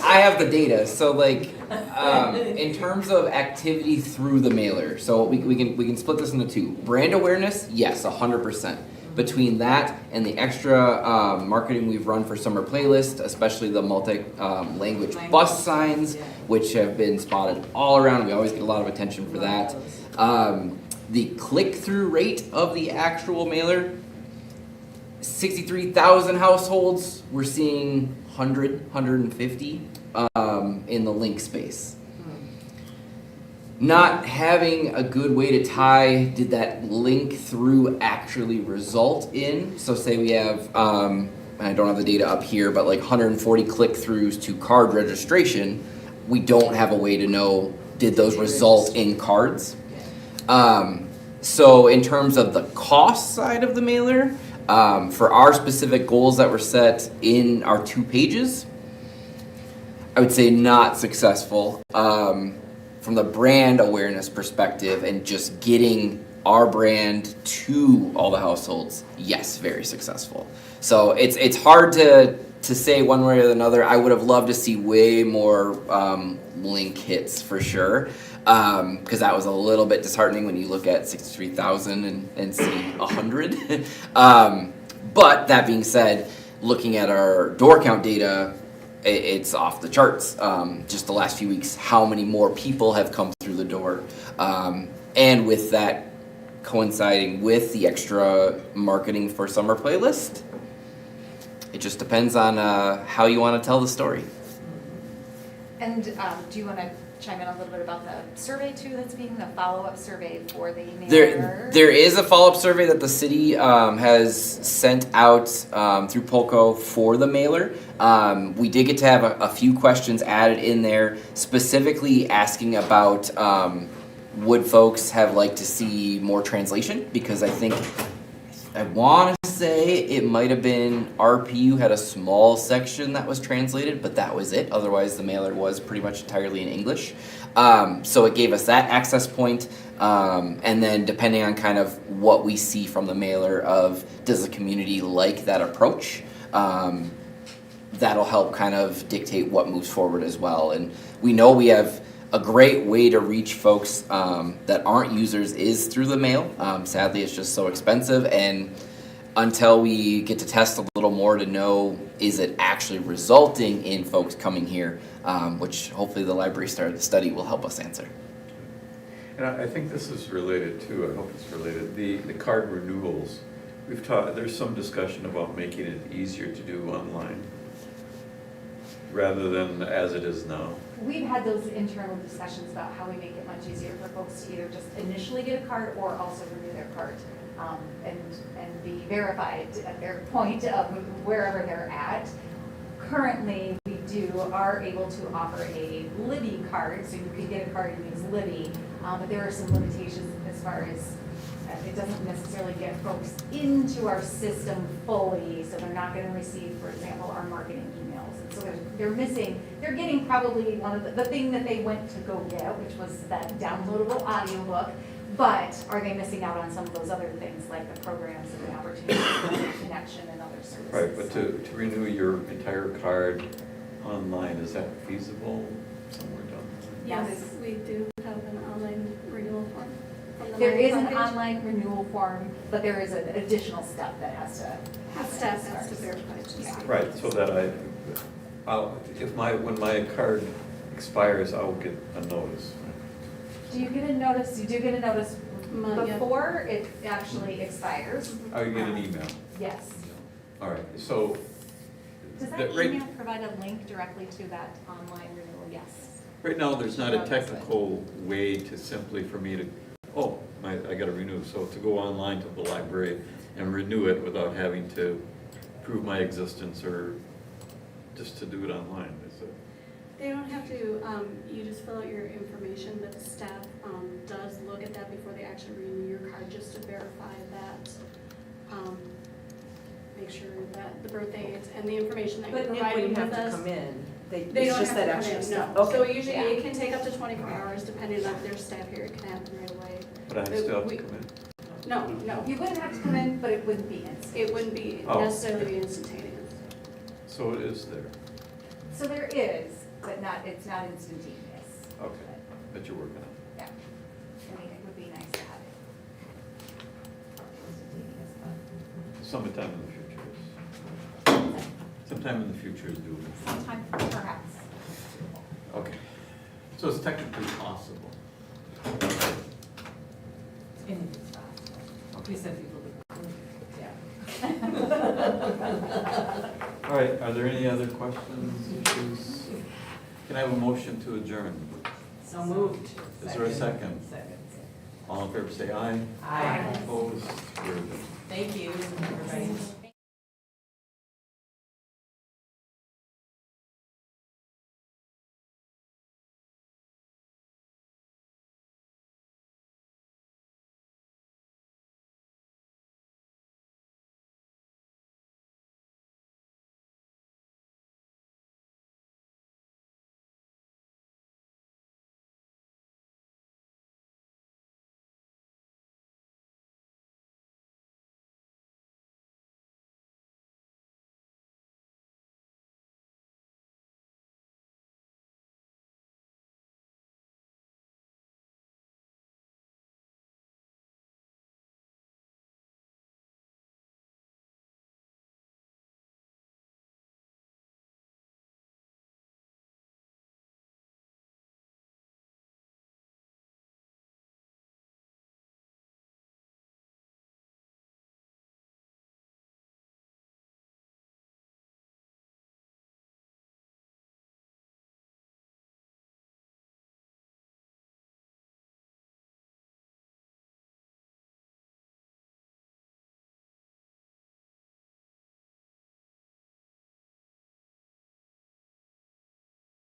I have the data. So like, in terms of activity through the mailer, so we can split this into two. Brand awareness, yes, 100%. Between that and the extra marketing we've run for summer playlist, especially the multi-language bus signs, which have been spotted all around. We always get a lot of attention for that. The click-through rate of the actual mailer, 63,000 households. We're seeing 150 in the link space. Not having a good way to tie, did that link through actually result in, so say we have, and I don't have the data up here, but like 140 click-throughs to card registration, we don't have a way to know, did those result in cards? So in terms of the cost side of the mailer, for our specific goals that were set in our 2 pages, I would say not successful. From the brand awareness perspective and just getting our brand to all the households, yes, very successful. So it's hard to say one way or another. I would have loved to see way more link hits for sure, because that was a little bit disheartening when you look at 63,000 and see 100. But that being said, looking at our door count data, it's off the charts. Just the last few weeks, how many more people have come through the door. And with that coinciding with the extra marketing for summer playlist, it just depends on how you want to tell the story. And do you want to chime in a little bit about the survey too that's being the follow-up survey for the mailer? There is a follow-up survey that the city has sent out through Polco for the mailer. We did get to have a few questions added in there, specifically asking about would folks have liked to see more translation, because I want to say it might have been RPU had a small section that was translated, but that was it. Otherwise, the mailer was pretty much entirely in English. So it gave us that access point. And then depending on kind of what we see from the mailer of does the community like that approach, that'll help kind of dictate what moves forward as well. And we know we have a great way to reach folks that aren't users is through the mail. Sadly, it's just so expensive, and until we get to test a little more to know is it actually resulting in folks coming here, which hopefully the library study will help us answer. And I think this is related too, I hope it's related, the card renewals. There's some discussion about making it easier to do online rather than as it is now. We've had those internal discussions about how we make it much easier for folks to either just initially get a card or also renew their card, and be verified at their point of wherever they're at. Currently, we are able to offer a Libby card, so you could get a card and use Libby, but there are some limitations as far as it doesn't necessarily get folks into our system fully, so they're not going to receive, for example, our marketing emails. And so they're getting probably one of the thing that they went to go get, which was that downloadable audiobook, but are they missing out on some of those other things like the programs and the opportunities for connection and other services? Right, but to renew your entire card online, is that feasible somewhere down Yes. We do have an online renewal form. There is an online renewal form, but there is an additional step that has to happen. Staff has to verify. Yeah. Right, so that when my card expires, I'll get a notice. Do you get a notice? You do get a notice Yeah. before it actually expires. Oh, you get an email. Yes. All right, so. Does that email provide a link directly to that online renewal? Yes. Right now, there's not a technical way to simply for me to, I gotta renew. So to go online to the library and renew it without having to prove my existence or just to do it online, is it? They don't have to, you just fill out your information, but the staff does look at that before they actually renew your card, just to verify that, make sure that the birth date and the information that you're But Nick providing wouldn't have with to us. come in. They It's don't just have that to come extra in, stuff. no. Okay. So usually Yeah. it can take up to 24 hours, depending on their staff here, it can happen right away. But I still have to We- come in. No, no, You wouldn't have to come in, but it wouldn't be instant. it wouldn't be Oh. necessarily instantaneous. So it is there. So there is, but not, it's not instantaneous. Okay, but you're working on it. Yeah. I mean, it would be nice to have it. Instantaneous, but Sometime in the future is. Sometime in the future is doable. sometime perhaps. Okay. So it's technically possible. And we sent people to. All right, are there any other questions, issues? Can I have a motion to adjourn? So moved. Is there a second? Second. All in favor, say aye. Aye. Opposed? We're adjourned. Thank you, everybody.